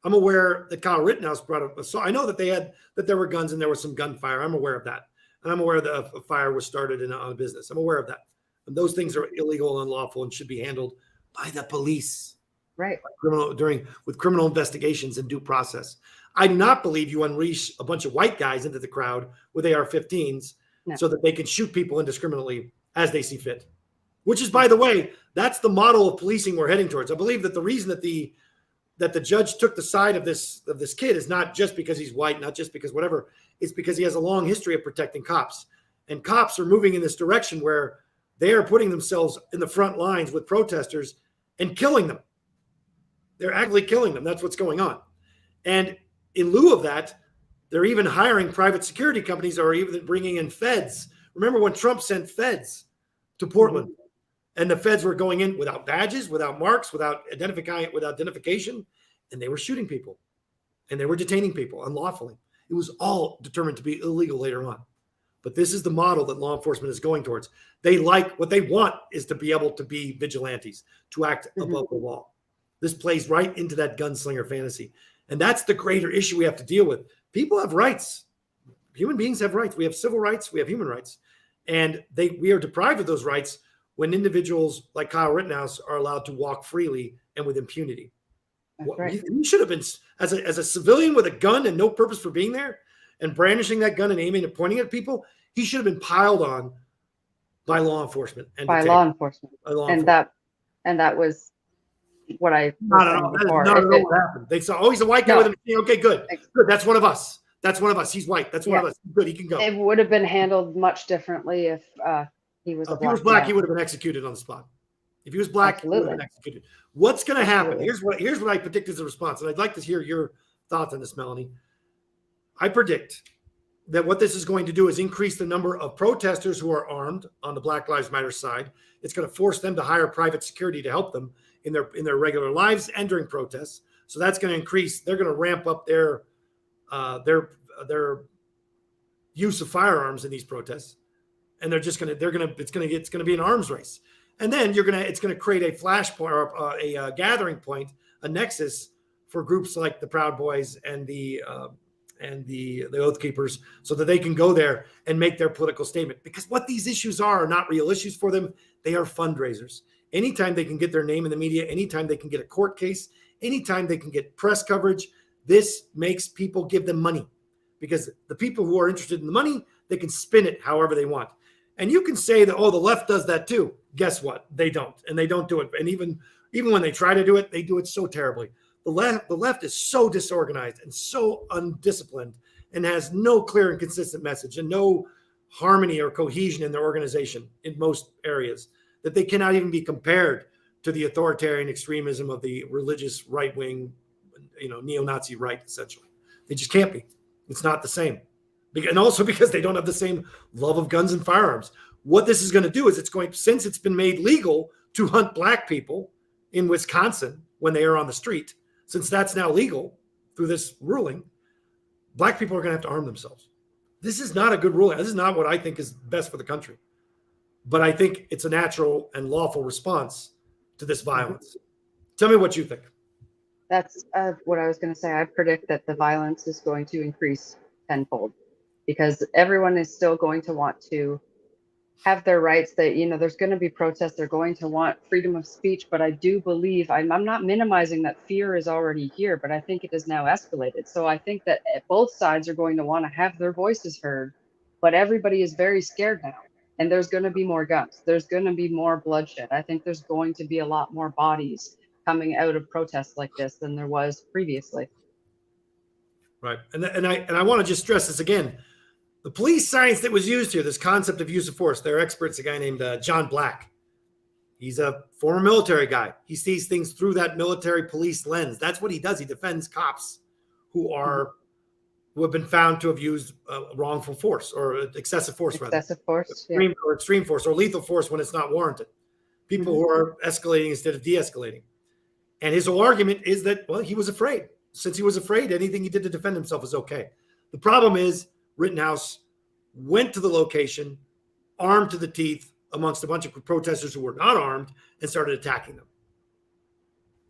I'm aware that Kyle Rittenhouse brought up. So I know that there were guns and there was some gunfire. I'm aware of that. And I'm aware that a fire was started on a business. I'm aware of that. And those things are illegal and unlawful and should be handled by the police. Right. With criminal investigations and due process. I do not believe you unleash a bunch of white guys into the crowd with AR-15s so that they can shoot people indiscriminately as they see fit. Which is, by the way, that's the model of policing we're heading towards. I believe that the reason that the judge took the side of this kid is not just because he's white, not just because whatever. It's because he has a long history of protecting cops. And cops are moving in this direction where they are putting themselves in the front lines with protesters and killing them. They're actively killing them. That's what's going on. And in lieu of that, they're even hiring private security companies or even bringing in feds. Remember when Trump sent feds to Portland and the feds were going in without badges, without marks, without identification, and they were shooting people and they were detaining people unlawfully. It was all determined to be illegal later on. But this is the model that law enforcement is going towards. What they want is to be able to be vigilantes, to act above the law. This plays right into that gunslinger fantasy. And that's the greater issue we have to deal with. People have rights. Human beings have rights. We have civil rights. We have human rights. And we are deprived of those rights when individuals like Kyle Rittenhouse are allowed to walk freely and with impunity. Right. He should have been, as a civilian with a gun and no purpose for being there and brandishing that gun and aiming and pointing at people, he should have been piled on by law enforcement. And Law enforcement. And that was what I not at all. That is not at all what happened. They saw, he's a white guy with him. Okay, good. That's one of us. That's one of us. He's white. That's one of us. Good. He can go. It would have been handled much differently if he was. If he was black, he would have been executed on the spot. If he was black, he would have been executed. What's going to happen? Here's what I predict as a response, and I'd like to hear your thoughts on this, Melanie. I predict that what this is going to do is increase the number of protesters who are armed on the Black Lives Matter side. It's going to force them to hire private security to help them in their regular lives and during protests. So that's going to increase. They're going to ramp up their use of firearms in these protests, and it's going to be an arms race. And then it's going to create a flashpoint or a gathering point, a nexus for groups like the Proud Boys and the Oath Keepers, so that they can go there and make their political statement. Because what these issues are not real issues for them. They are fundraisers. Anytime they can get their name in the media, anytime they can get a court case, anytime they can get press coverage, this makes people give them money. Because the people who are interested in the money, they can spin it however they want. And you can say that, the left does that too. Guess what? They don't. And they don't do it. And even when they try to do it, they do it so terribly. The left is so disorganized and so undisciplined and has no clear and consistent message and no harmony or cohesion in their organization in most areas, that they cannot even be compared to the authoritarian extremism of the religious right-wing, neo-Nazi right, essentially. They just can't be. It's not the same. And also because they don't have the same love of guns and firearms. What this is going to do is since it's been made legal to hunt black people in Wisconsin when they are on the street, since that's now legal through this ruling, black people are going to have to arm themselves. This is not a good ruling. This is not what I think is best for the country. But I think it's a natural and lawful response to this violence. Tell me what you think. That's what I was going to say. I predict that the violence is going to increase tenfold because everyone is still going to want to have their rights. That there's going to be protests. They're going to want freedom of speech. But I do believe I'm not minimizing that fear is already here, but I think it is now escalated. So I think that both sides are going to want to have their voices heard, but everybody is very scared now. And there's going to be more guns. There's going to be more bloodshed. I think there's going to be a lot more bodies coming out of protests like this than there was previously. Right. And I want to just stress this again. The police science that was used here, this concept of use of force, their expert's a guy named John Black. He's a former military guy. He sees things through that military police lens. That's what he does. He defends cops who have been found to have used wrongful force or excessive force. Extreme force or lethal force when it's not warranted. People who are escalating instead of de-escalating. And his whole argument is that, he was afraid. Since he was afraid, anything he did to defend himself is okay. The problem is Rittenhouse went to the location, armed to the teeth amongst a bunch of protesters who were not armed and started attacking them.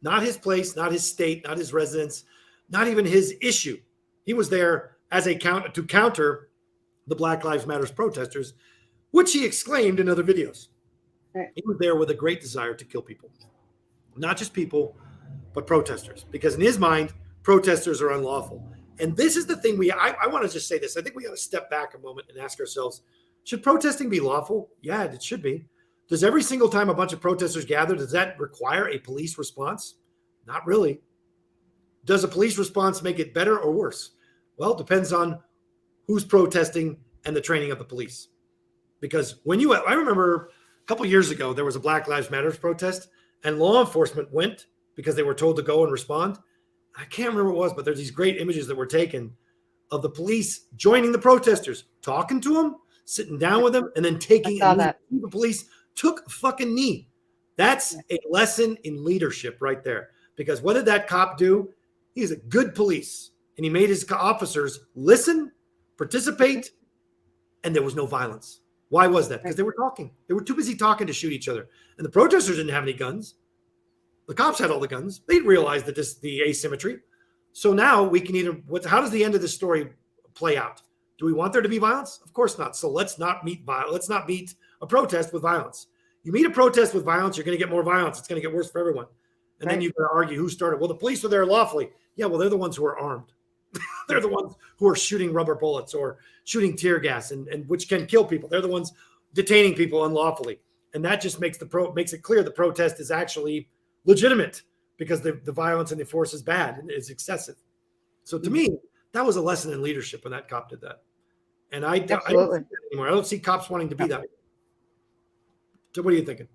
Not his place, not his state, not his residence, not even his issue. He was there as to counter the Black Lives Matter protesters, which he exclaimed in other videos. Right. He was there with a great desire to kill people. Not just people, but protesters. Because in his mind, protesters are unlawful. And this is the thing I want to just say this. I think we got to step back a moment and ask ourselves, should protesting be lawful? Yeah, it should be. Does every single time a bunch of protesters gather, does that require a police response? Not really. Does a police response make it better or worse? Well, it depends on who's protesting and the training of the police. Because I remember a couple years ago, there was a Black Lives Matter protest and law enforcement went because they were told to go and respond. I can't remember what it was, but there's these great images that were taken of the police joining the protesters, talking to them, sitting down with them, and then taking a knee. The police took a fucking knee. That's a lesson in leadership right there. Because what did that cop do? He's a good police, and he made his officers listen, participate, and there was no violence. Why was that? Because Right. they were talking. They were too busy talking to shoot each other. And the protesters didn't have any guns. The cops had all the guns. They realized that the asymmetry. So now we can how does the end of this story play out? Do we want there to be violence? Of course not. So let's not meet a protest with violence. You meet a protest with violence, you're going to get more violence. It's going to get worse for everyone. And then you've got to argue who started. Well, the police were there lawfully. Yeah, well, they're the ones who are armed. They're the ones who are shooting rubber bullets or shooting tear gas, and which can kill people. They're the ones detaining people unlawfully. And that just makes it clear the protest is actually legitimate because the violence and the force is bad and is excessive. So to me, that was a lesson in leadership when that cop did that. And I don't see that anymore. I don't see cops wanting to be that. So what are you thinking?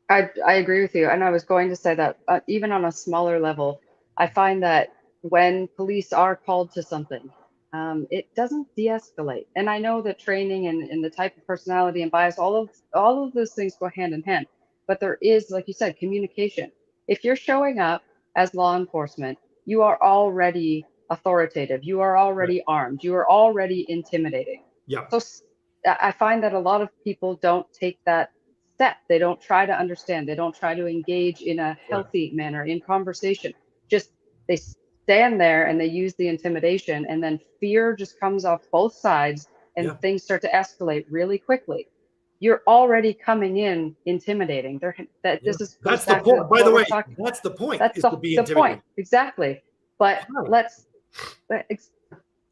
I agree with you. And I was going to say that even on a smaller level, I find that when police are called to something, it doesn't de-escalate. And I know that training and the type of personality and bias, all of those things go hand in hand. But there is, like you said, communication. If you're showing up as law enforcement, you are already authoritative. You are already armed. You are already intimidating. Yeah. So I find that a lot of people don't take that step. They don't try to understand. They don't try to engage in a healthy manner in conversation. Just they stand there and they use the intimidation, and then fear just comes off both sides, and things start to escalate really quickly. You're already coming in intimidating. That's the point. By the way, that's the point. That's the point. Exactly. But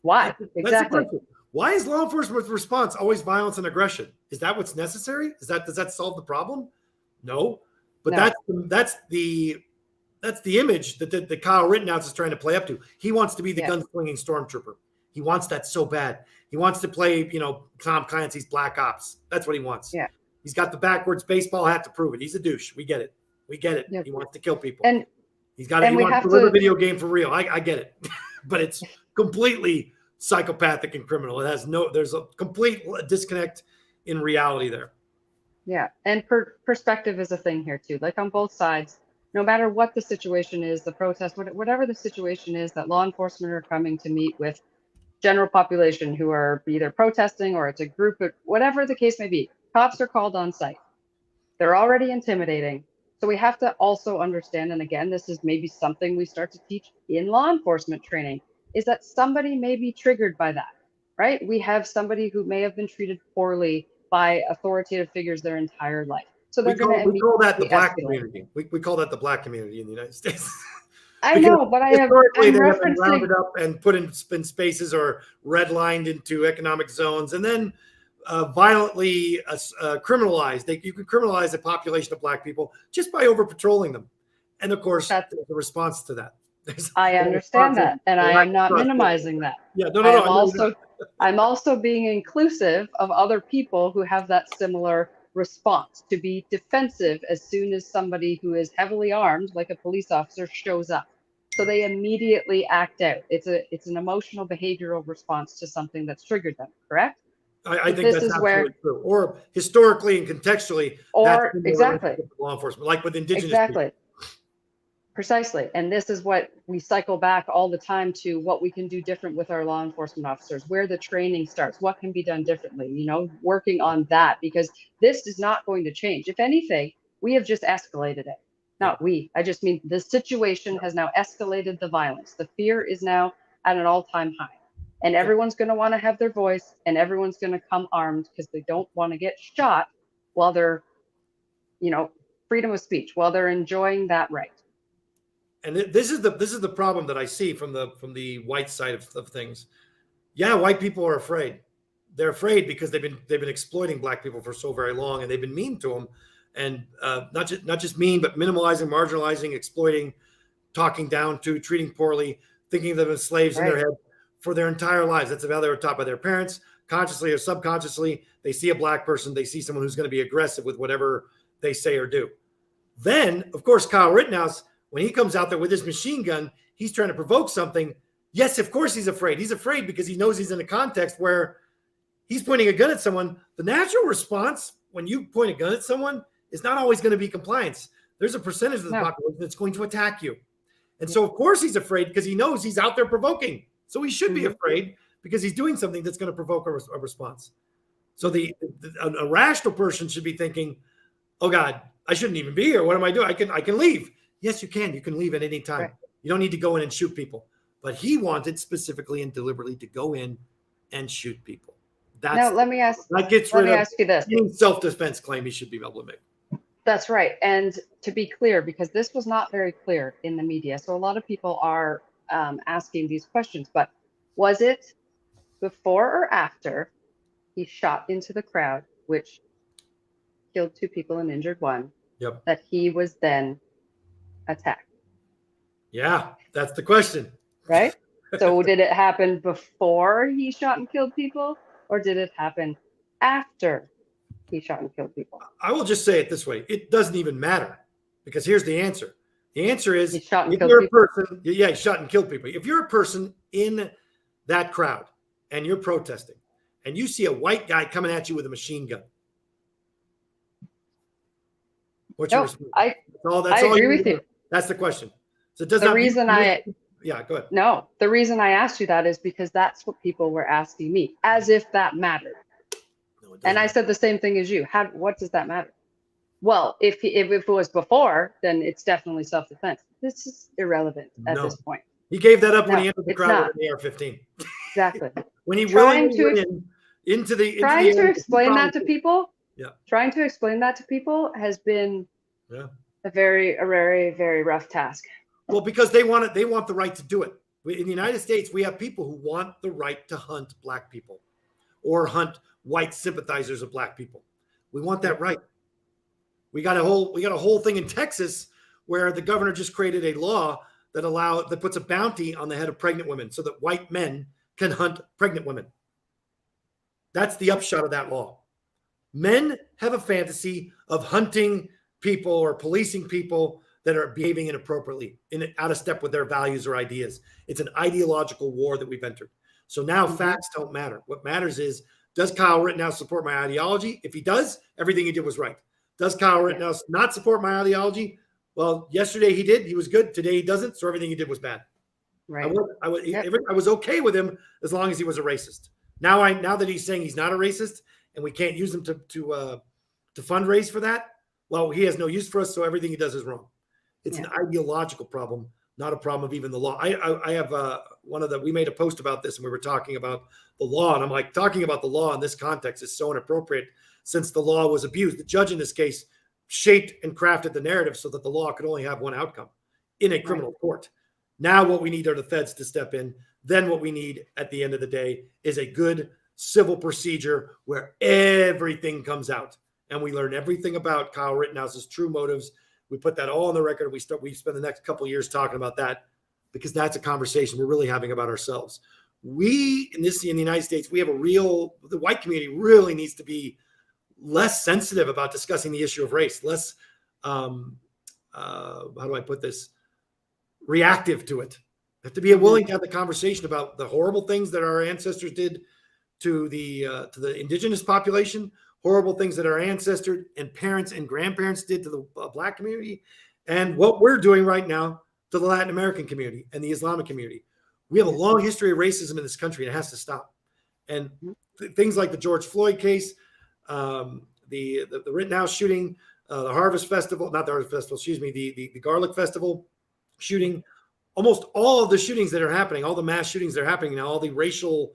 why? Exactly. Why is law enforcement's response always violence and aggression? Is that what's necessary? Does that solve the problem? No. But no. That's the image that the Kyle Rittenhouse is trying to play up to. He wants to be the gun-swinging stormtrooper. He wants that so bad. He wants to play, Tom Clancy's Black Ops. That's what he wants. Yeah. He's got the backwards baseball hat to prove it. He's a douche. We get it. Yeah. He wants to kill people. And he wants to live a video game for real. I get it. But it's completely psychopathic and criminal. There's a complete disconnect in reality there. Yeah. And perspective is a thing here too. Like on both sides, no matter what the situation is, the protest, whatever the situation is, that law enforcement are coming to meet with general population who are either protesting or it's a group of whatever the case may be. Cops are called on site. They're already intimidating. So we have to also understand, and again, this is maybe something we start to teach in law enforcement training, is that somebody may be triggered by that, right? We have somebody who may have been treated poorly by authoritative figures their entire life. So they're going to we call that the black community. We call that the black community in the United States. I know, but I'm referencing rounded up and put in spaces or redlined into economic zones, and then violently criminalized. You can criminalize a population of black people just by over patrolling them, and of course, there's a response to that. I understand that, and I am not minimizing that. Yeah, no. I'm also being inclusive of other people who have that similar response, to be defensive as soon as somebody who is heavily armed, like a police officer, shows up. So they immediately act out. It's an emotional behavioral response to something that's triggered them, correct? I think that's absolutely true. Or historically and contextually, exactly law enforcement, like with indigenous people. Precisely. And this is what we cycle back all the time to, what we can do different with our law enforcement officers, where the training starts, what can be done differently, working on that, because this is not going to change. If anything, we have just escalated it. Not we. I just mean the situation has now escalated the violence. The fear is now at an all-time high. And everyone's going to want to have their voice, and everyone's going to come armed because they don't want to get shot while they're, freedom of speech, while they're enjoying that right. And this is the problem that I see from the white side of things. Yeah, white people are afraid. They're afraid because they've been exploiting black people for so very long, and they've been mean to them, and not just mean, but minimalizing, marginalizing, exploiting, talking down to, treating poorly, thinking of them as slaves in their head for their entire lives. That's how they were taught by their parents, consciously or subconsciously. They see a black person, they see someone who's going to be aggressive with whatever they say or do. Then, of course, Kyle Rittenhouse, when he comes out there with his machine gun, he's trying to provoke something. Yes, of course he's afraid. He's afraid because he knows he's in a context where he's pointing a gun at someone. The natural response when you point a gun at someone is not always going to be compliance. There's a percentage of the population that's going to attack you. And so, of course, he's afraid because he knows he's out there provoking. So he should be afraid because he's doing something that's going to provoke a response. So a rational person should be thinking, oh God, I shouldn't even be here. What am I doing? I can leave. Yes, you can. You can leave at any time. Right. You don't need to go in and shoot people. But he wanted specifically and deliberately to go in and shoot people. Now, let me ask you this. Any self-defense claim he should be able to make. That's right. And to be clear, because this was not very clear in the media, so a lot of people are asking these questions, but was it before or after he shot into the crowd, which killed 2 people and injured 1, that he was then attacked? Yeah, that's the question. Right? So did it happen before he shot and killed people, or did it happen after he shot and killed people? I will just say it this way. It doesn't even matter, because here's the answer. The answer is, he shot and if killed you're people. a person, yeah, he shot and killed people. If you're a person in that crowd and you're protesting and you see a white guy coming at you with a machine gun, what's your response? I agree with you. That's the question. So it does the reason yeah, go ahead. No, the reason I asked you that is because that's what people were asking me, as if that mattered. No, and I said the same thing as you. What does that matter? Well, if it was before, then it's definitely self-defense. This is irrelevant at this point. He gave that up when he entered the crowd with an AR-15. Exactly. When he willingly went into the trying to explain that to people. Yeah. Trying to explain that to people has been a very, very rough task. Well, because they want the right to do it. In the United States, we have people who want the right to hunt black people or hunt white sympathizers of black people. We want that right. We got a whole thing in Texas where the governor just created a law that puts a bounty on the head of pregnant women so that white men can hunt pregnant women. That's the upshot of that law. Men have a fantasy of hunting people or policing people that are behaving inappropriately, out of step with their values or ideas. It's an ideological war that we've entered. So now facts don't matter. What matters is, does Kyle Rittenhouse support my ideology? If he does, everything he did was right. Does Kyle Rittenhouse not support my ideology? Well, yesterday he did. He was good. Today he doesn't. So everything he did was bad. Right. I was okay with him as long as he was a racist. Now that he's saying he's not a racist and we can't use him to fundraise for that, well, he has no use for us. So everything he does is wrong. It's an ideological problem, not a problem of even the law. I have we made a post about this and we were talking about the law. And I'm like, talking about the law in this context is so inappropriate since the law was abused. The judge in this case shaped and crafted the narrative so that the law could only have one outcome in a criminal court. Now what we need are the feds to step in. Then what we need at the end of the day is a good civil procedure where everything comes out and we learn everything about Kyle Rittenhouse's true motives. We put that all on the record. We spend the next couple of years talking about that because that's a conversation we're really having about ourselves. We in the United States, the white community really needs to be less sensitive about discussing the issue of race, less, how do I put this, reactive to it. We have to be willing to have the conversation about the horrible things that our ancestors did to the indigenous population, horrible things that our ancestors and parents and grandparents did to the black community, and what we're doing right now to the Latin American community and the Islamic community. We have a long history of racism in this country, and it has to stop. And things like the George Floyd case, the Rittenhouse shooting, the Harvest Festival, not the Harvest Festival, excuse me, the Garlic Festival shooting, almost all of the shootings that are happening, all the mass shootings that are happening now, all the racial,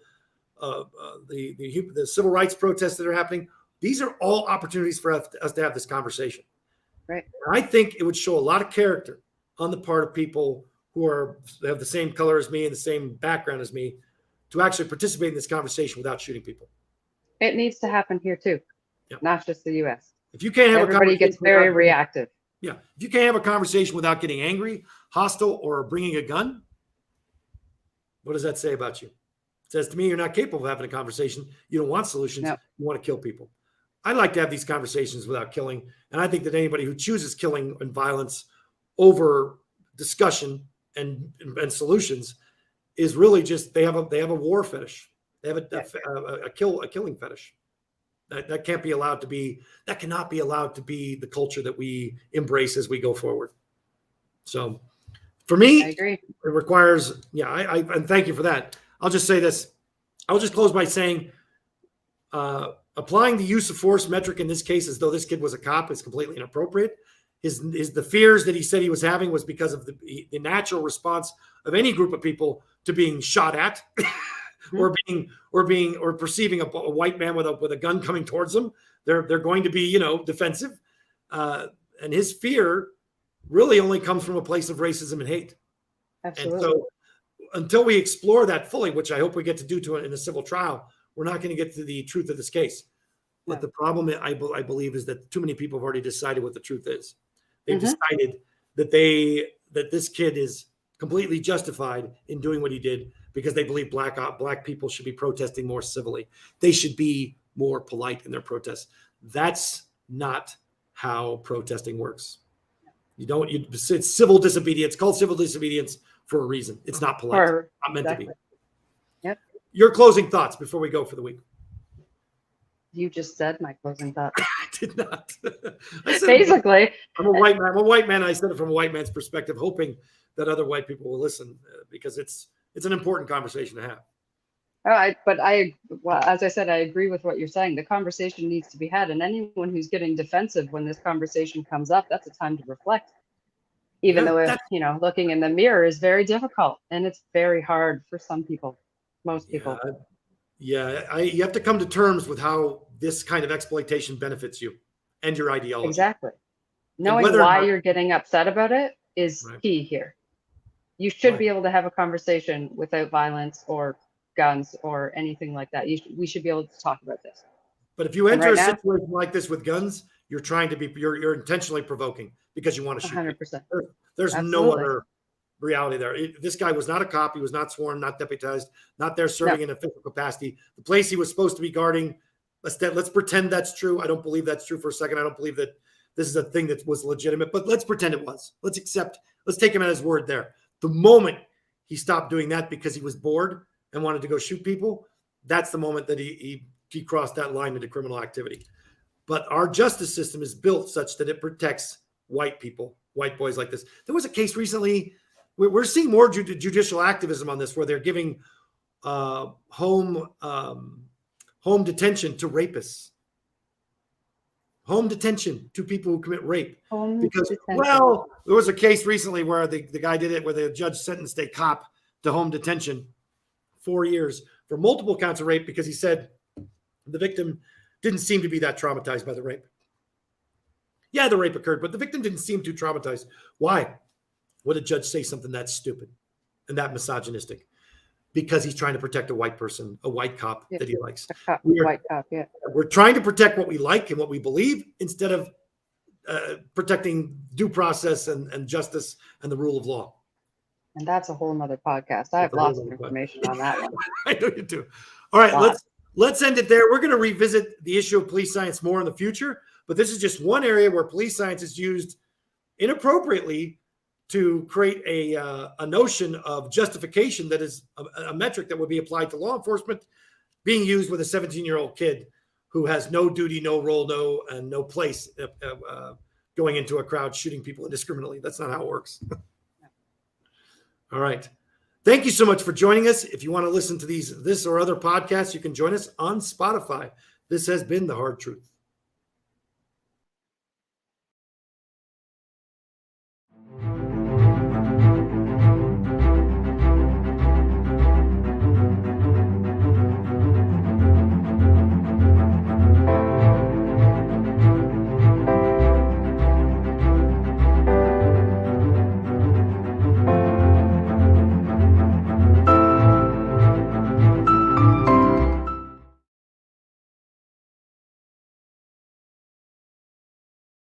the civil rights protests that are happening, these are all opportunities for us to have this conversation. Right. And I think it would show a lot of character on the part of people who have the same color as me and the same background as me to actually participate in this conversation without shooting people. It needs to happen here too, not just the U.S. If you can't have everybody gets very reactive. Yeah. If you can't have a conversation without getting angry, hostile, or bringing a gun, what does that say about you? It says to me, you're not capable of having a conversation. You don't want solutions. No. You want to kill people. I'd like to have these conversations without killing. And I think that anybody who chooses killing and violence over discussion and solutions is really just, they have a war fetish. They have a killing fetish. That cannot be allowed to be the culture that we embrace as we go forward. So for me, I agree. It requires, and thank you for that. I'll just say this. I'll just close by saying, applying the use of force metric in this case as though this kid was a cop is completely inappropriate. The fears that he said he was having was because of the natural response of any group of people to being shot at or perceiving a white man with a gun coming towards them. They're going to be, defensive. And his fear really only comes from a place of racism and hate. Absolutely. And so until we explore that fully, which I hope we get to do in a civil trial, we're not going to get to the truth of this case. But the problem, I believe, is that too many people have already decided what the truth is. They've decided that this kid is completely justified in doing what he did because they believe black people should be protesting more civilly. They should be more polite in their protests. That's not how protesting works. It's civil disobedience. It's called civil disobedience for a reason. It's not polite. It's not meant to be. Yep. Your closing thoughts before we go for the week. You just said my closing thought. I did not. I said, Basically, I'm a white man. I'm a white man. I said it from a white man's perspective, hoping that other white people will listen because it's an important conversation to have. As I said, I agree with what you're saying. The conversation needs to be had, and anyone who's getting defensive when this conversation comes up, that's a time to reflect. Even though, looking in the mirror is very difficult, and it's very hard for some people, most people. You have to come to terms with how this kind of exploitation benefits you and your ideology. Exactly. Knowing why you're getting upset about it is key here. You should be able to have a conversation without violence or guns or anything like that. We should be able to talk about this. But if you enter a situation like this with guns, you're you're intentionally provoking because you want to shoot. 100%. There's no other reality there. This guy was not a cop. He was not sworn, not deputized, not there serving in official capacity. The place he was supposed to be guarding, let's pretend that's true. I don't believe that's true for a second. I don't believe that this is a thing that was legitimate, but let's pretend it was. Let's take him at his word there. The moment he stopped doing that because he was bored and wanted to go shoot people, that's the moment that he crossed that line into criminal activity. But our justice system is built such that it protects white people, white boys like this. There was a case recently. We're seeing more judicial activism on this, where they're giving home detention to rapists, home detention to people who commit rape. There was a case recently where the guy did it, where the judge sentenced a cop to home detention 4 years for multiple counts of rape because he said the victim didn't seem to be that traumatized by the rape. Yeah, the rape occurred, but the victim didn't seem too traumatized. Why would a judge say something that stupid and that misogynistic? Because he's trying to protect a white person, a white cop that he likes. White cop. We're trying to protect what we like and what we believe instead of protecting due process and justice and the rule of law. And that's a whole nother podcast. I have lots of information on that one. I know you do. All right, let's end it there. We're going to revisit the issue of police science more in the future, but this is just one area where police science is used inappropriately to create a notion of justification that is a metric that would be applied to law enforcement being used with a 17-year-old kid who has no duty, no role, no place going into a crowd shooting people indiscriminately. That's not how it works. All right. Thank you so much for joining us. If you want to listen to this or other podcasts, you can join us on Spotify. This has been The Hard Truth.